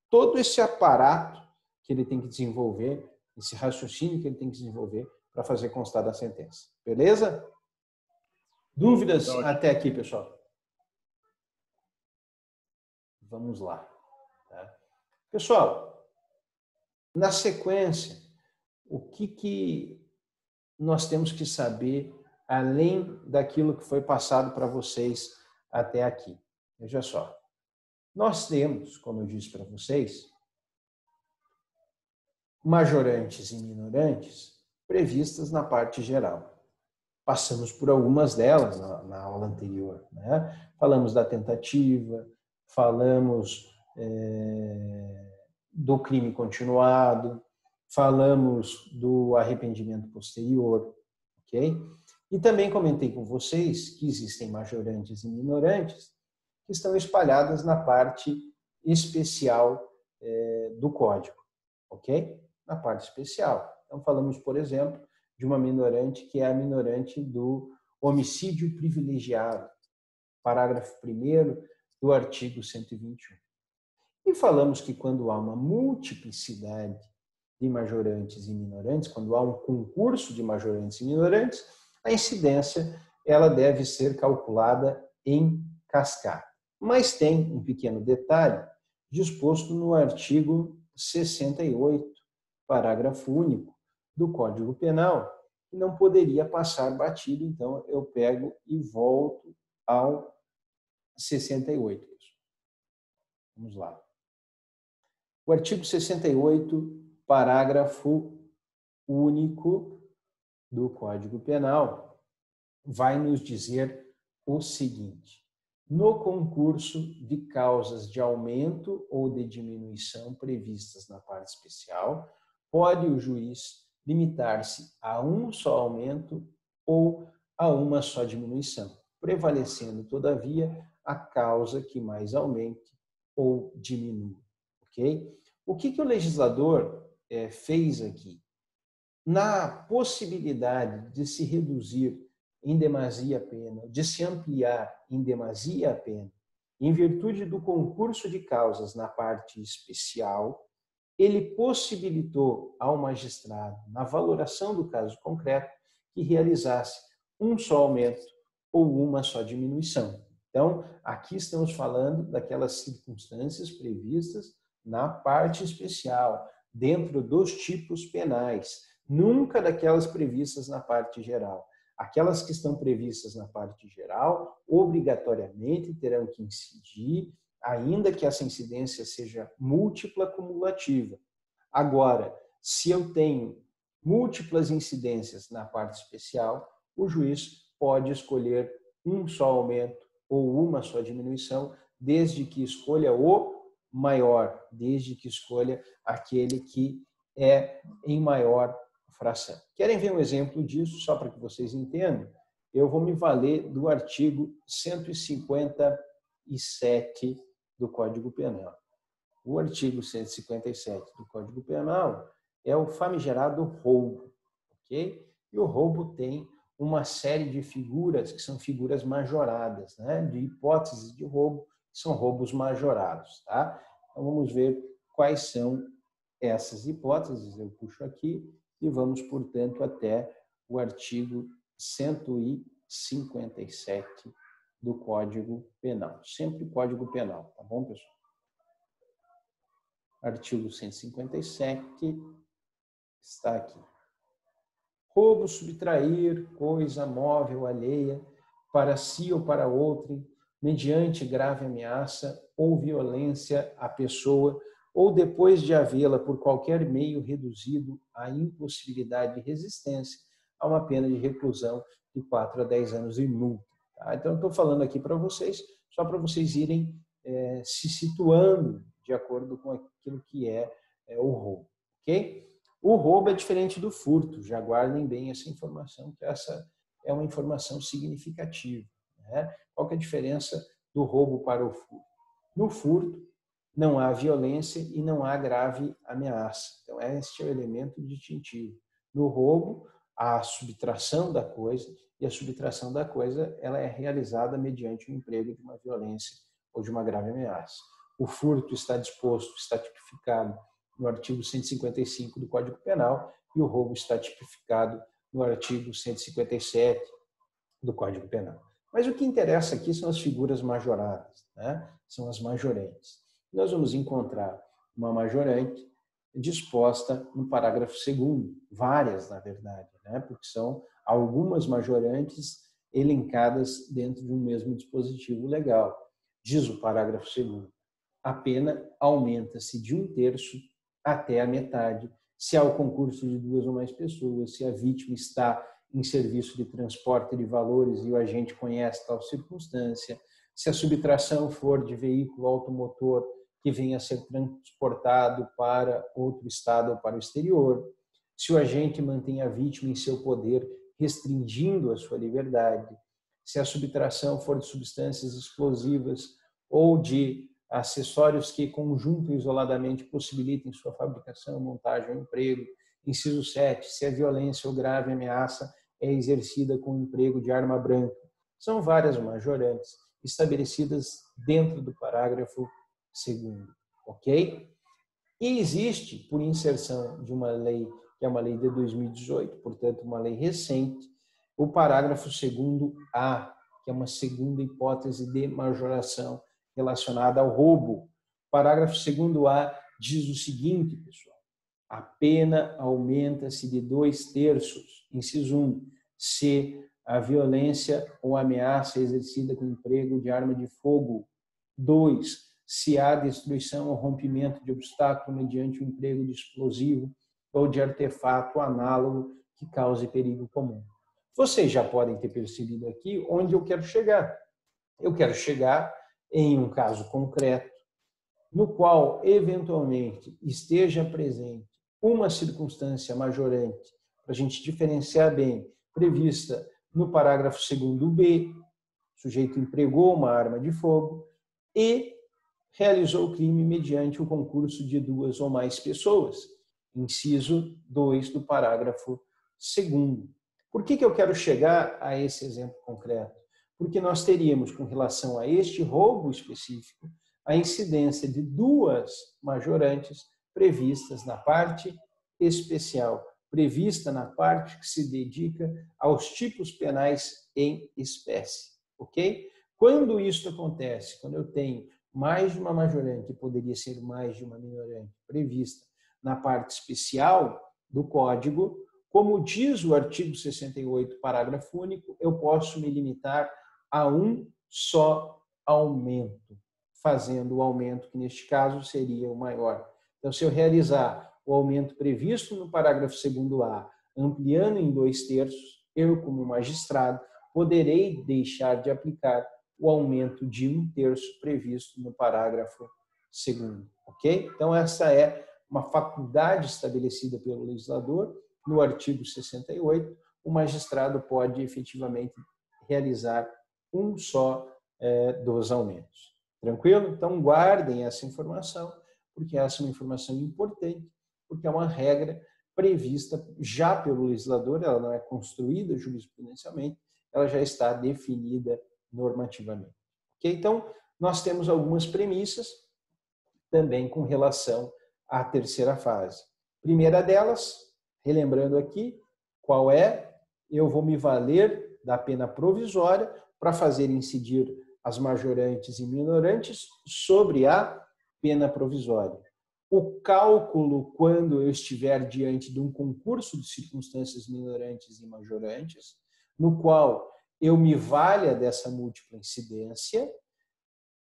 todo esse aparato que ele tem que desenvolver, esse raciocínio que ele tem que desenvolver para fazer constar da sentença. Beleza? Dúvidas até aqui, pessoal? Vamos lá. Tá? Pessoal, na sequência, o que nós temos que saber além daquilo que foi passado para vocês até aqui? Veja só. Nós temos, como eu disse para vocês, majorantes e minorantes previstas na parte geral. Passamos por algumas delas na aula anterior, né? Falamos da tentativa, falamos do crime continuado, falamos do arrependimento posterior, ok? E também comentei com vocês que existem majorantes e minorantes que estão espalhadas na parte especial do código, ok? Na parte especial. Então, falamos, por exemplo, de uma minorante que é a minorante do homicídio privilegiado, parágrafo 1º do artigo 121. E falamos que quando há uma multiplicidade de majorantes e minorantes, quando há um concurso de majorantes e minorantes, a incidência ela deve ser calculada em cascata. Mas tem um pequeno detalhe disposto no artigo 68, parágrafo único do Código Penal, que não poderia passar batido, então eu pego e volto ao 68. Vamos lá. O artigo 68, parágrafo único do Código Penal, vai nos dizer o seguinte: no concurso de causas de aumento ou de diminuição previstas na parte especial, pode o juiz limitar-se a um só aumento ou a uma só diminuição, prevalecendo, todavia, a causa que mais aumente ou diminua. Okay? O que o legislador fez aqui? Na possibilidade de se reduzir em demasia a pena, de se ampliar em demasia a pena, em virtude do concurso de causas na parte especial, ele possibilitou ao magistrado, na valoração do caso concreto, que realizasse um só aumento ou uma só diminuição. Então, aqui estamos falando daquelas circunstâncias previstas na parte especial, dentro dos tipos penais, nunca daquelas previstas na parte geral. Aquelas que estão previstas na parte geral, obrigatoriamente terão que incidir, ainda que essa incidência seja múltipla cumulativa. Agora, se eu tenho múltiplas incidências na parte especial, o juiz pode escolher um só aumento ou uma só diminuição, desde que escolha o maior, desde que escolha aquele que é em maior fração. Querem ver um exemplo disso, só para que vocês entendam? Eu vou me valer do artigo 157 do Código Penal. O artigo 157 do Código Penal é o famigerado roubo, ok? E o roubo tem uma série de figuras que são figuras majoradas, né? De hipóteses de roubo, que são roubos majorados, tá? Então vamos ver quais são essas hipóteses. Eu puxo aqui e vamos, portanto, até o artigo 157 do Código Penal. Sempre Código Penal, tá bom, pessoal? Artigo 157 está aqui. Roubo, subtrair coisa móvel alheia para si ou para outrem, mediante grave ameaça ou violência à pessoa, ou depois de havê-la por qualquer meio reduzido à impossibilidade de resistência, a uma pena de reclusão de 4 a 10 anos e multa. Tá? Então, estou falando aqui para vocês, só para vocês irem se situando de acordo com aquilo que é o roubo. Ok? O roubo é diferente do furto, já guardem bem essa informação, que essa é uma informação significativa. Né? Qual que é a diferença do roubo para o furto? No furto, não há violência e não há grave ameaça. Então, este é o elemento distintivo. No roubo, há a subtração da coisa, e a subtração da coisa ela é realizada mediante o emprego de uma violência ou de uma grave ameaça. O furto está disposto, está tipificado no artigo 155 do Código Penal e o roubo está tipificado no artigo 157 do Código Penal. Mas o que interessa aqui são as figuras majoradas, né? São as majorentes. Nós vamos encontrar uma majorante disposta no parágrafo 2º, várias, na verdade, né? Porque são algumas majorantes elencadas dentro de um mesmo dispositivo legal. Diz o parágrafo 2º, a pena aumenta-se de 1/3 até a metade, se há o concurso de 2 ou mais pessoas, se a vítima está em serviço de transporte de valores e o agente conhece tal circunstância, se a subtração for de veículo automotor que venha a ser transportado para outro estado ou para o exterior, se o agente mantém a vítima em seu poder, restringindo a sua liberdade, se a subtração for de substâncias explosivas ou de acessórios que, conjunto e isoladamente, possibilitem sua fabricação, montagem ou emprego. Inciso 7, se a violência ou grave ameaça é exercida com o emprego de arma branca. São várias majorantes estabelecidas dentro do parágrafo 2º, ok? E existe, por inserção de uma lei, que é uma lei de 2018, portanto, uma lei recente, o parágrafo 2º-A, que é uma segunda hipótese de majoração relacionada ao roubo. Parágrafo 2º-A diz o seguinte, pessoal: a pena aumenta-se de 2/3, inciso 1, se a violência ou ameaça é exercida com emprego de arma de fogo. 2, se há destruição ou rompimento de obstáculo mediante o emprego de explosivo ou de artefato análogo que cause perigo comum. Vocês já podem ter percebido aqui onde eu quero chegar. Eu quero chegar em um caso concreto, no qual, eventualmente, esteja presente uma circunstância majorante, para a gente diferenciar bem, prevista no parágrafo 2º-B, o sujeito empregou uma arma de fogo e realizou o crime mediante o concurso de 2 ou mais pessoas, inciso 2 do parágrafo 2º. Por que eu quero chegar a esse exemplo concreto? Porque nós teríamos, com relação a este roubo específico, a incidência de 2 majorantes previstas na parte especial, prevista na parte que se dedica aos tipos penais em espécie, ok? Quando isso acontece, quando eu tenho mais de uma majorante, poderia ser mais de uma minorante, prevista na parte especial do Código, como diz o artigo 68, parágrafo único, eu posso me limitar a um só aumento, fazendo o aumento que, neste caso, seria o maior. Então, se eu realizar o aumento previsto no parágrafo 2º-A, ampliando em 2/3, eu, como magistrado, poderei deixar de aplicar o aumento de 1/3 previsto no parágrafo 2º, ok? Então, essa é uma faculdade estabelecida pelo legislador. No artigo 68, o magistrado pode efetivamente realizar um só dos aumentos. Tranquilo? Então, guardem essa informação, porque essa é uma informação importante, porque é uma regra prevista já pelo legislador, ela não é construída jurisprudencialmente, ela já está definida normativamente. Okay? Então, nós temos algumas premissas também com relação à terceira fase. Primeira delas, relembrando aqui, qual é? Eu vou me valer da pena provisória para fazer incidir as majorantes e minorantes sobre a pena provisória. O cálculo, quando eu estiver diante de um concurso de circunstâncias minorantes e majorantes, no qual eu me valha dessa múltipla incidência,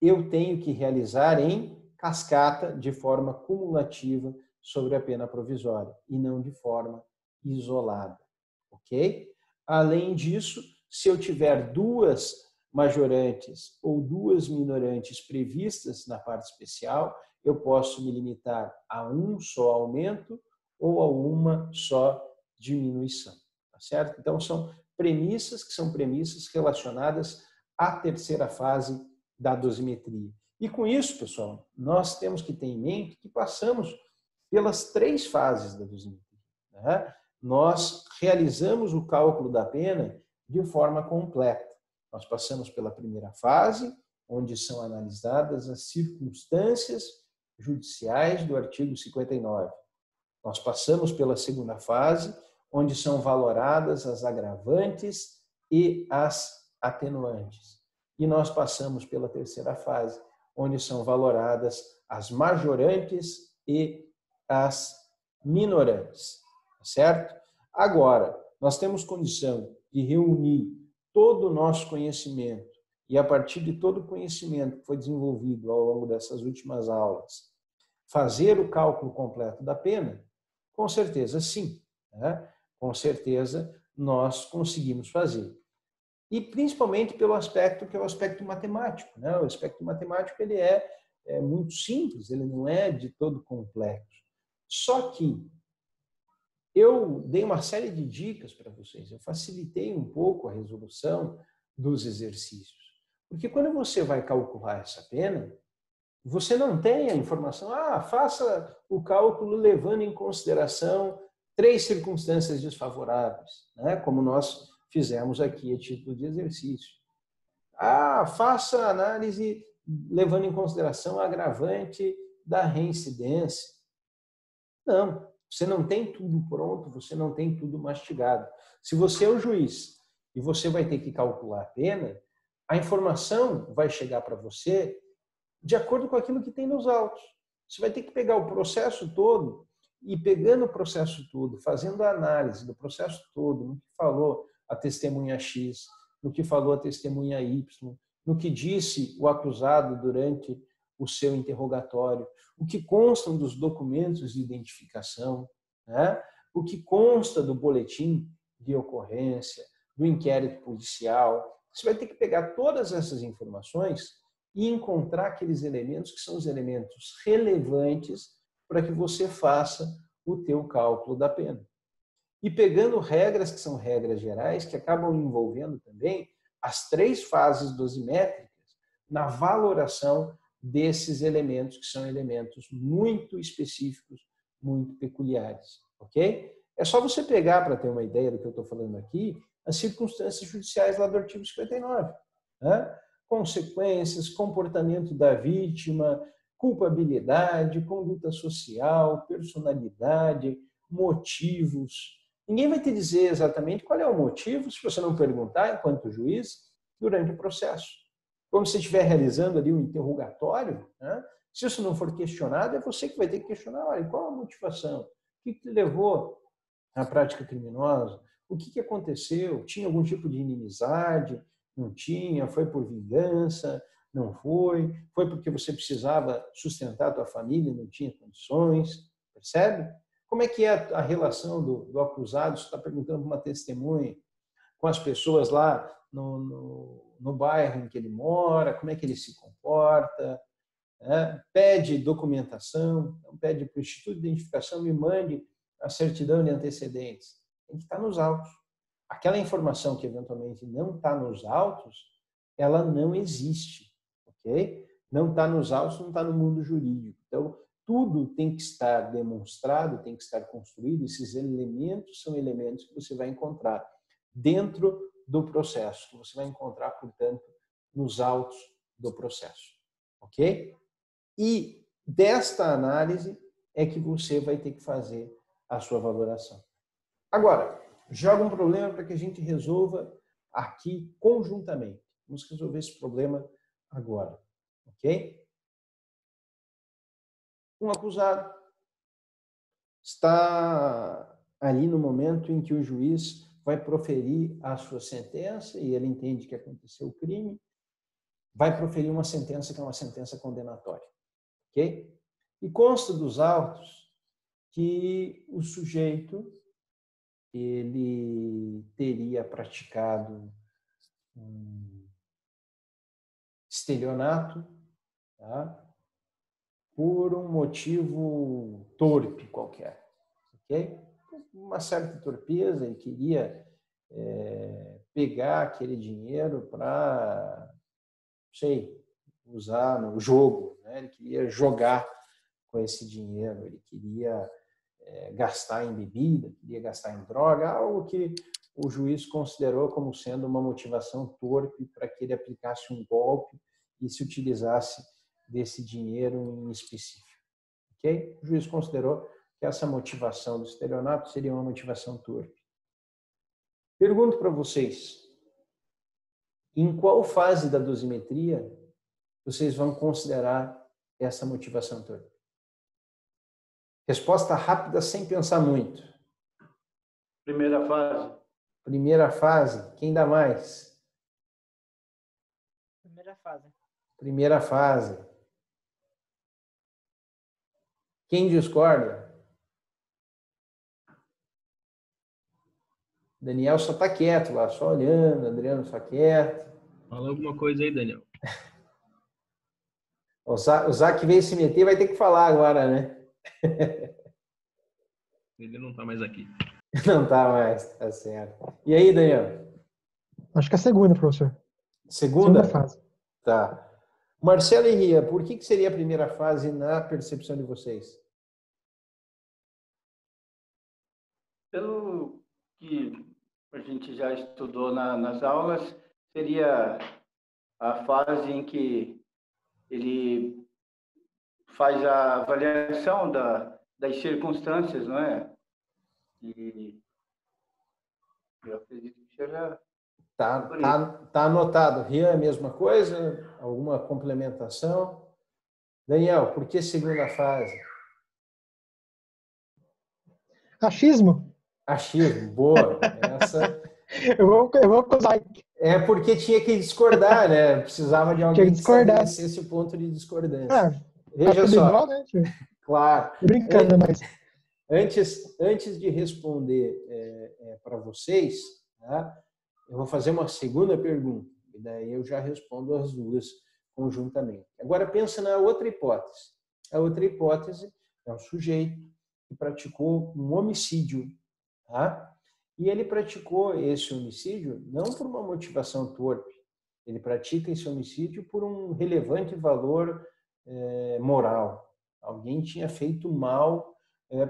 eu tenho que realizar em cascata, de forma cumulativa, sobre a pena provisória, e não de forma isolada. Ok? Além disso, se eu tiver 2 majorantes ou 2 minorantes previstas na parte especial, eu posso me limitar a um só aumento ou a uma só diminuição. Tá certo? Então, são premissas que são premissas relacionadas à terceira fase da dosimetria. E com isso, pessoal, nós temos que ter em mente que passamos pelas 3 fases da dosimetria. Né? Nós realizamos o cálculo da pena de forma completa. Nós passamos pela primeira fase, onde são analisadas as circunstâncias judiciais do artigo 59. Nós passamos pela segunda fase, onde são valoradas as agravantes e as atenuantes. E nós passamos pela terceira fase, onde são valoradas as majorantes e as minorantes. Certo? Agora, nós temos condição de reunir todo o nosso conhecimento e, a partir de todo o conhecimento que foi desenvolvido ao longo dessas últimas aulas, fazer o cálculo completo da pena? Com certeza, sim. Né? Com certeza, nós conseguimos fazer. E principalmente pelo aspecto que é o aspecto matemático. Né? O aspecto matemático ele é muito simples, ele não é de todo complexo. Só que eu dei uma série de dicas para vocês, eu facilitei um pouco a resolução dos exercícios. Porque quando você vai calcular essa pena, você não tem a informação, faça o cálculo levando em consideração 3 circunstâncias desfavoráveis, né? Como nós fizemos aqui a título de exercício. Faça a análise levando em consideração a agravante da reincidência. Não. Você não tem tudo pronto, você não tem tudo mastigado. Se você é o juiz e você vai ter que calcular a pena, a informação vai chegar para você de acordo com aquilo que tem nos autos. Você vai ter que pegar o processo todo e, pegando o processo todo, fazendo a análise do processo todo, no que falou a testemunha X, no que falou a testemunha Y, no que disse o acusado durante o seu interrogatório, o que constam dos documentos de identificação, né? O que consta do boletim de ocorrência, do inquérito policial. Você vai ter que pegar todas essas informações e encontrar aqueles elementos que são os elementos relevantes para que você faça o teu cálculo da pena. E pegando regras que são regras gerais, que acabam envolvendo também as 3 fases dosimétricas na valoração desses elementos, que são elementos muito específicos, muito peculiares, ok? É só você pegar, para ter uma ideia do que eu estou falando aqui, as circunstâncias judiciais lá do artigo 59. Né? Consequências, comportamento da vítima, culpabilidade, conduta social, personalidade, motivos. Ninguém vai te dizer exatamente qual é o motivo, se você não perguntar, enquanto juiz, durante o processo. Quando você estiver realizando ali um interrogatório, né, se isso não for questionado, é você que vai ter que questionar. Olha, qual a motivação? O que te levou à prática criminosa? O que aconteceu? Tinha algum tipo de inimizade? Não tinha? Foi por vingança? Não foi? Foi porque você precisava sustentar a tua família e não tinha condições? Percebe? Como é que é a relação do acusado? Você está perguntando para uma testemunha, com as pessoas lá no bairro em que ele mora, como é que ele se comporta, né? Pede documentação, então pede para o Instituto de Identificação, me mande a certidão de antecedentes. Tem que estar nos autos. Aquela informação que eventualmente não está nos autos, ela não existe, ok? Não está nos autos, não está no mundo jurídico. Então, tudo tem que estar demonstrado, tem que estar construído. Esses elementos são elementos que você vai encontrar dentro do processo, que você vai encontrar, portanto, nos autos do processo, ok? E desta análise é que você vai ter que fazer a sua valoração. Agora, joga um problema para que a gente resolva aqui conjuntamente. Vamos resolver esse problema agora, ok? Um acusado está ali no momento em que o juiz vai proferir a sua sentença e ele entende que aconteceu o crime, vai proferir uma sentença que é uma sentença condenatória, ok? E consta dos autos que o sujeito ele teria praticado um estelionato, tá? Por um motivo torpe qualquer, ok? Uma certa torpeza, ele queria pegar aquele dinheiro para, não sei, usar no jogo, né? Ele queria jogar com esse dinheiro, ele queria gastar em bebida, queria gastar em droga, algo que o juiz considerou como sendo uma motivação torpe para que ele aplicasse um golpe e se utilizasse desse dinheiro em específico. Ok? O juiz considerou que essa motivação do estelionato seria uma motivação torpe. Pergunto para vocês, em qual fase da dosimetria vocês vão considerar essa motivação torpe? Resposta rápida, sem pensar muito. Primeira fase. Primeira fase, quem dá mais? Primeira fase. Primeira fase. Quem discorda? Daniel só está quieto lá, só olhando, Adriano só quieto. Fala alguma coisa aí, Daniel. O Zac veio se meter, vai ter que falar agora, né? Ele não está mais aqui. Não está mais, tá certo. E aí, Daniel? Acho que é a segunda, professor. Segunda? Segunda fase. Tá. Marcelo e Ria, por que seria a primeira fase na percepção de vocês? Pelo que a gente já estudou nas aulas, seria a fase em que ele faz a avaliação das circunstâncias, não é? E eu acredito que seja... Tá anotado. Ria, a mesma coisa? Alguma complementação? Daniel, por que segunda fase? Achismo. Achismo, boa. Essa... eu vou acusar. É porque tinha que discordar, né? Precisava de alguém que estabelecesse o ponto de discordância. Veja só. Igual, né, tio? Claro. Brincando, mas... Antes de responder para vocês, tá? Eu vou fazer uma segunda pergunta, e daí eu já respondo as duas conjuntamente. Agora pensa na outra hipótese. A outra hipótese é um sujeito que praticou um homicídio, tá? E ele praticou esse homicídio não por uma motivação torpe, ele pratica esse homicídio por um relevante valor moral. Alguém tinha feito mal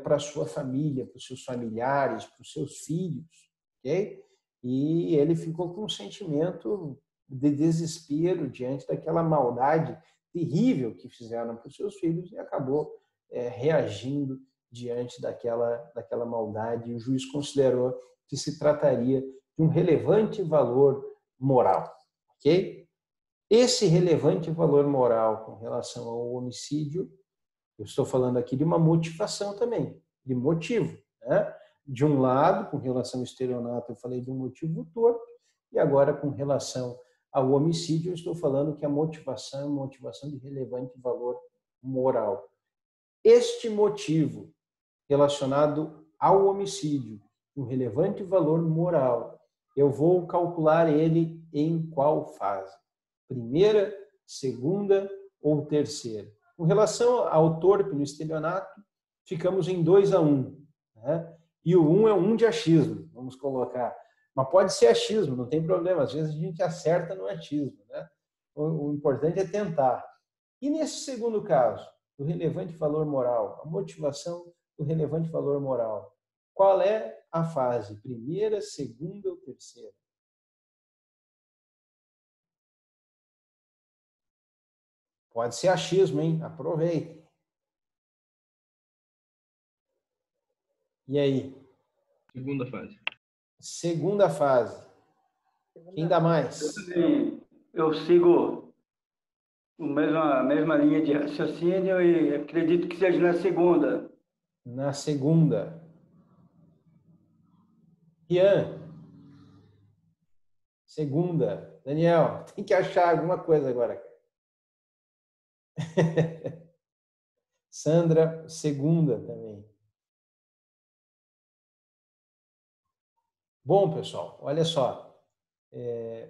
para a sua família, para os seus familiares, para os seus filhos, ok? E ele ficou com um sentimento de desespero diante daquela maldade terrível que fizeram para os seus filhos e acabou reagindo diante daquela maldade. E o juiz considerou que se trataria de um relevante valor moral, ok? Esse relevante valor moral com relação ao homicídio, eu estou falando aqui de uma motivação também, de motivo, né? De um lado, com relação ao estelionato, eu falei de um motivo torpe, e agora, com relação ao homicídio, eu estou falando que a motivação é uma motivação de relevante valor moral. Este motivo relacionado ao homicídio, um relevante valor moral, eu vou calcular ele em qual fase? Primeira, segunda ou terceira. Com relação ao torpe no estelionato, ficamos em 2-1. Né? E o 1 é um de achismo, vamos colocar. Mas pode ser achismo, não tem problema. Às vezes a gente acerta no achismo. Né? O importante é tentar. E nesse segundo caso, do relevante valor moral, a motivação do relevante valor moral, qual é a fase? Primeira, segunda ou terceira? Pode ser achismo, hein? Aproveite. E aí? Segunda fase. Segunda fase. Quem dá mais? Eu sigo a mesma linha de raciocínio e acredito que seja na segunda. Na segunda. Ian. Segunda. Daniel, tem que achar alguma coisa agora. Sandra, segunda também. Bom, pessoal, olha só.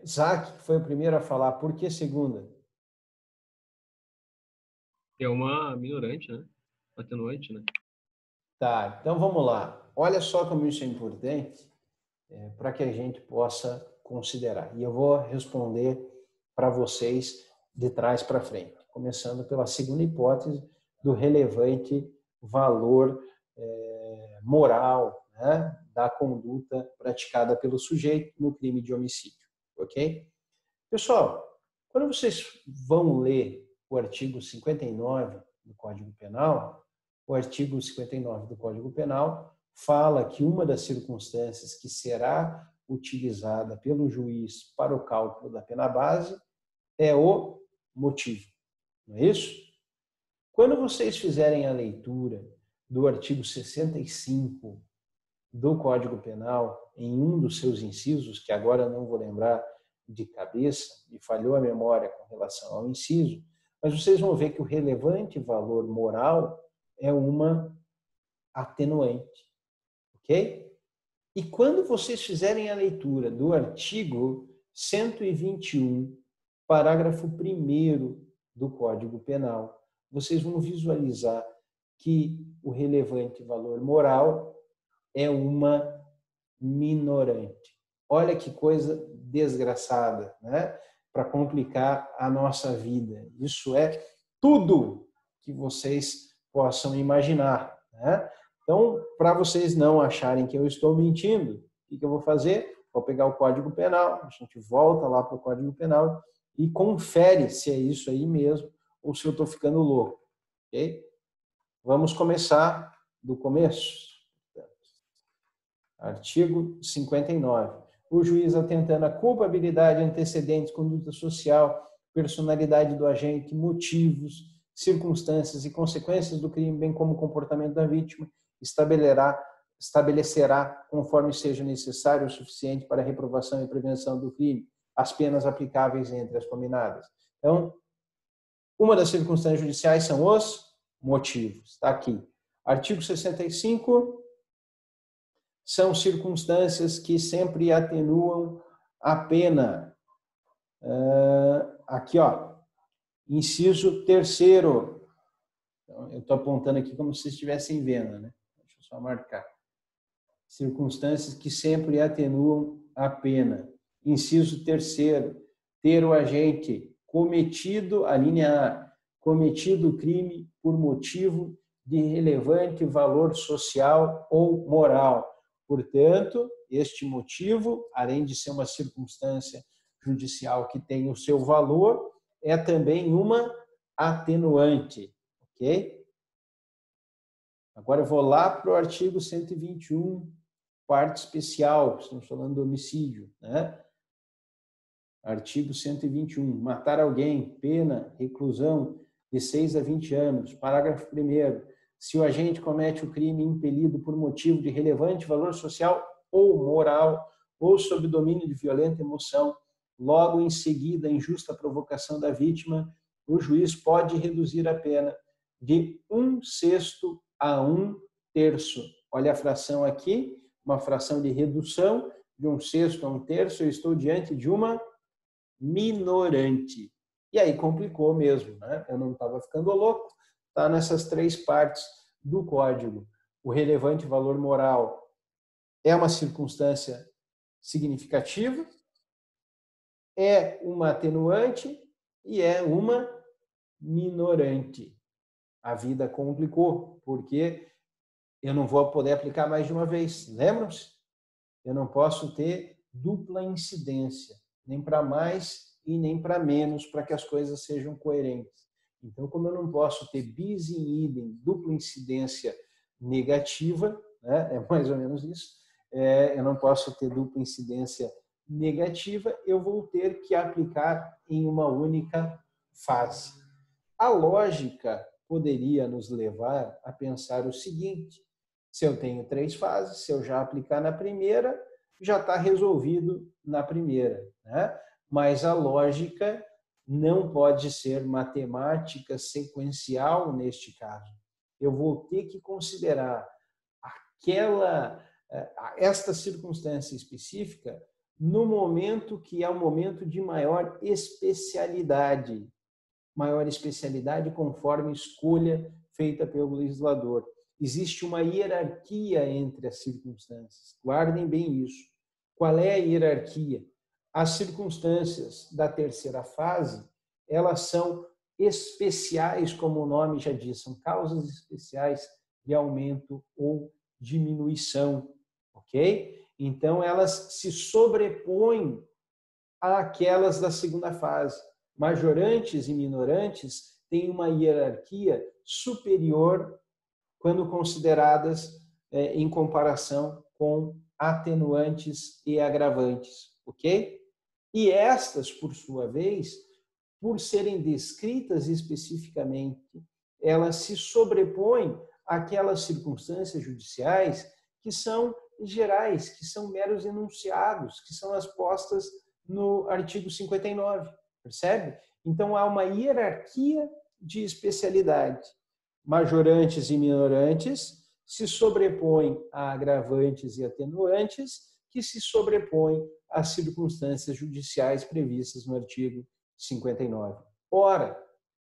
Zac foi o primeiro a falar. Por que segunda? É uma minorante, né? Atenuante, né? Tá, então vamos lá. Olha só como isso é importante para que a gente possa considerar. E eu vou responder para vocês de trás para frente, começando pela segunda hipótese do relevante valor moral, né, da conduta praticada pelo sujeito no crime de homicídio, ok? Pessoal, quando vocês vão ler o artigo 59 do Código Penal, o artigo 59 do Código Penal fala que uma das circunstâncias que será utilizada pelo juiz para o cálculo da pena base é o motivo. Não é isso? Quando vocês fizerem a leitura do artigo 65 do Código Penal, em um dos seus incisos, que agora eu não vou lembrar de cabeça, me falhou a memória com relação ao inciso, mas vocês vão ver que o relevante valor moral é uma atenuante, ok? E quando vocês fizerem a leitura do artigo 121, parágrafo 1º do Código Penal, vocês vão visualizar que o relevante valor moral é uma minorante. Olha que coisa desgraçada, né? Para complicar a nossa vida. Isso é tudo que vocês possam imaginar, né? Então, para vocês não acharem que eu estou mentindo, o que eu vou fazer? Vou pegar o Código Penal, a gente volta lá para o Código Penal e confere se é isso aí mesmo ou se eu estou ficando louco, ok? Vamos começar do começo. Artigo 59. O juiz, atentando à culpabilidade, antecedentes, conduta social, personalidade do agente, motivos, circunstâncias e consequências do crime, bem como o comportamento da vítima, estabelecerá, conforme seja necessário o suficiente para a reprovação e prevenção do crime, as penas aplicáveis entre as combinadas. Então, uma das circunstâncias judiciais são os motivos. Está aqui. Artigo 65. São circunstâncias que sempre atenuam a pena. Aqui, ó, inciso 3º. Então, eu estou apontando aqui como se vocês estivessem vendo, né? Deixa eu só marcar. Circunstâncias que sempre atenuam a pena. Inciso 3º. Ter o agente cometido, a linha A, cometido o crime por motivo de relevante valor social ou moral. Portanto, este motivo, além de ser uma circunstância judicial que tem o seu valor, é também uma atenuante, ok? Agora eu vou lá para o artigo 121, parte especial, estamos falando do homicídio, né? Artigo 121, matar alguém, pena, reclusão de 6 a 20 anos. Parágrafo 1º. Se o agente comete o crime impelido por motivo de relevante valor social ou moral, ou sob domínio de violenta emoção, logo em seguida, em justa provocação da vítima, o juiz pode reduzir a pena de 1/6 a 1/3. Olha a fração aqui, uma fração de redução de 1/6 a 1/3. Eu estou diante de uma minorante. E aí complicou mesmo, né? Eu não estava ficando louco, tá nessas 3 partes do código. O relevante valor moral é uma circunstância significativa, é uma atenuante e é uma minorante. A vida complicou, porque eu não vou poder aplicar mais de uma vez. Lembram-se? Eu não posso ter dupla incidência, nem para mais e nem para menos, para que as coisas sejam coerentes. Então, como eu não posso ter bis in idem, dupla incidência negativa, né? É mais ou menos isso, eu não posso ter dupla incidência negativa, eu vou ter que aplicar em uma única fase. A lógica poderia nos levar a pensar o seguinte: se eu tenho 3 fases, se eu já aplicar na primeira, já está resolvido na primeira, né? Mas a lógica não pode ser matemática sequencial neste caso. Eu vou ter que considerar esta circunstância específica no momento que é o momento de maior especialidade conforme escolha feita pelo legislador. Existe uma hierarquia entre as circunstâncias. Guardem bem isso. Qual é a hierarquia? As circunstâncias da terceira fase, elas são especiais, como o nome já diz, são causas especiais de aumento ou diminuição, ok? Então, elas se sobrepõem àquelas da segunda fase. Majorantes e minorantes têm uma hierarquia superior quando consideradas em comparação com atenuantes e agravantes, ok? E estas, por sua vez, por serem descritas especificamente, elas se sobrepõem àquelas circunstâncias judiciais que são gerais, que são meros enunciados, que são as postas no artigo 59, percebe? Então, há uma hierarquia de especialidade. Majorantes e minorantes se sobrepõem a agravantes e atenuantes, que se sobrepõem às circunstâncias judiciais previstas no artigo 59. Ora,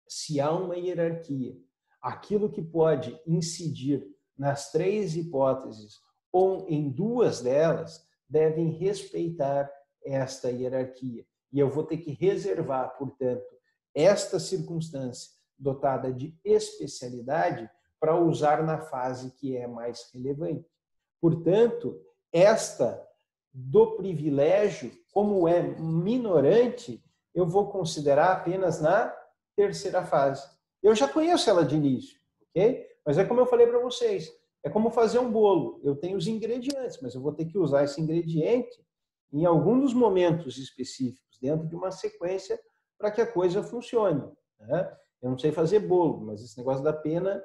se há uma hierarquia, aquilo que pode incidir nas 3 hipóteses ou em 2 delas devem respeitar esta hierarquia. E eu vou ter que reservar, portanto, esta circunstância dotada de especialidade para usar na fase que é mais relevante. Portanto, esta do privilégio, como é minorante, eu vou considerar apenas na terceira fase. Eu já conheço ela de início, ok? Mas é como eu falei para vocês, é como fazer um bolo. Eu tenho os ingredientes, mas eu vou ter que usar esse ingrediente em algum dos momentos específicos, dentro de uma sequência, para que a coisa funcione, né? Eu não sei fazer bolo, mas esse negócio da pena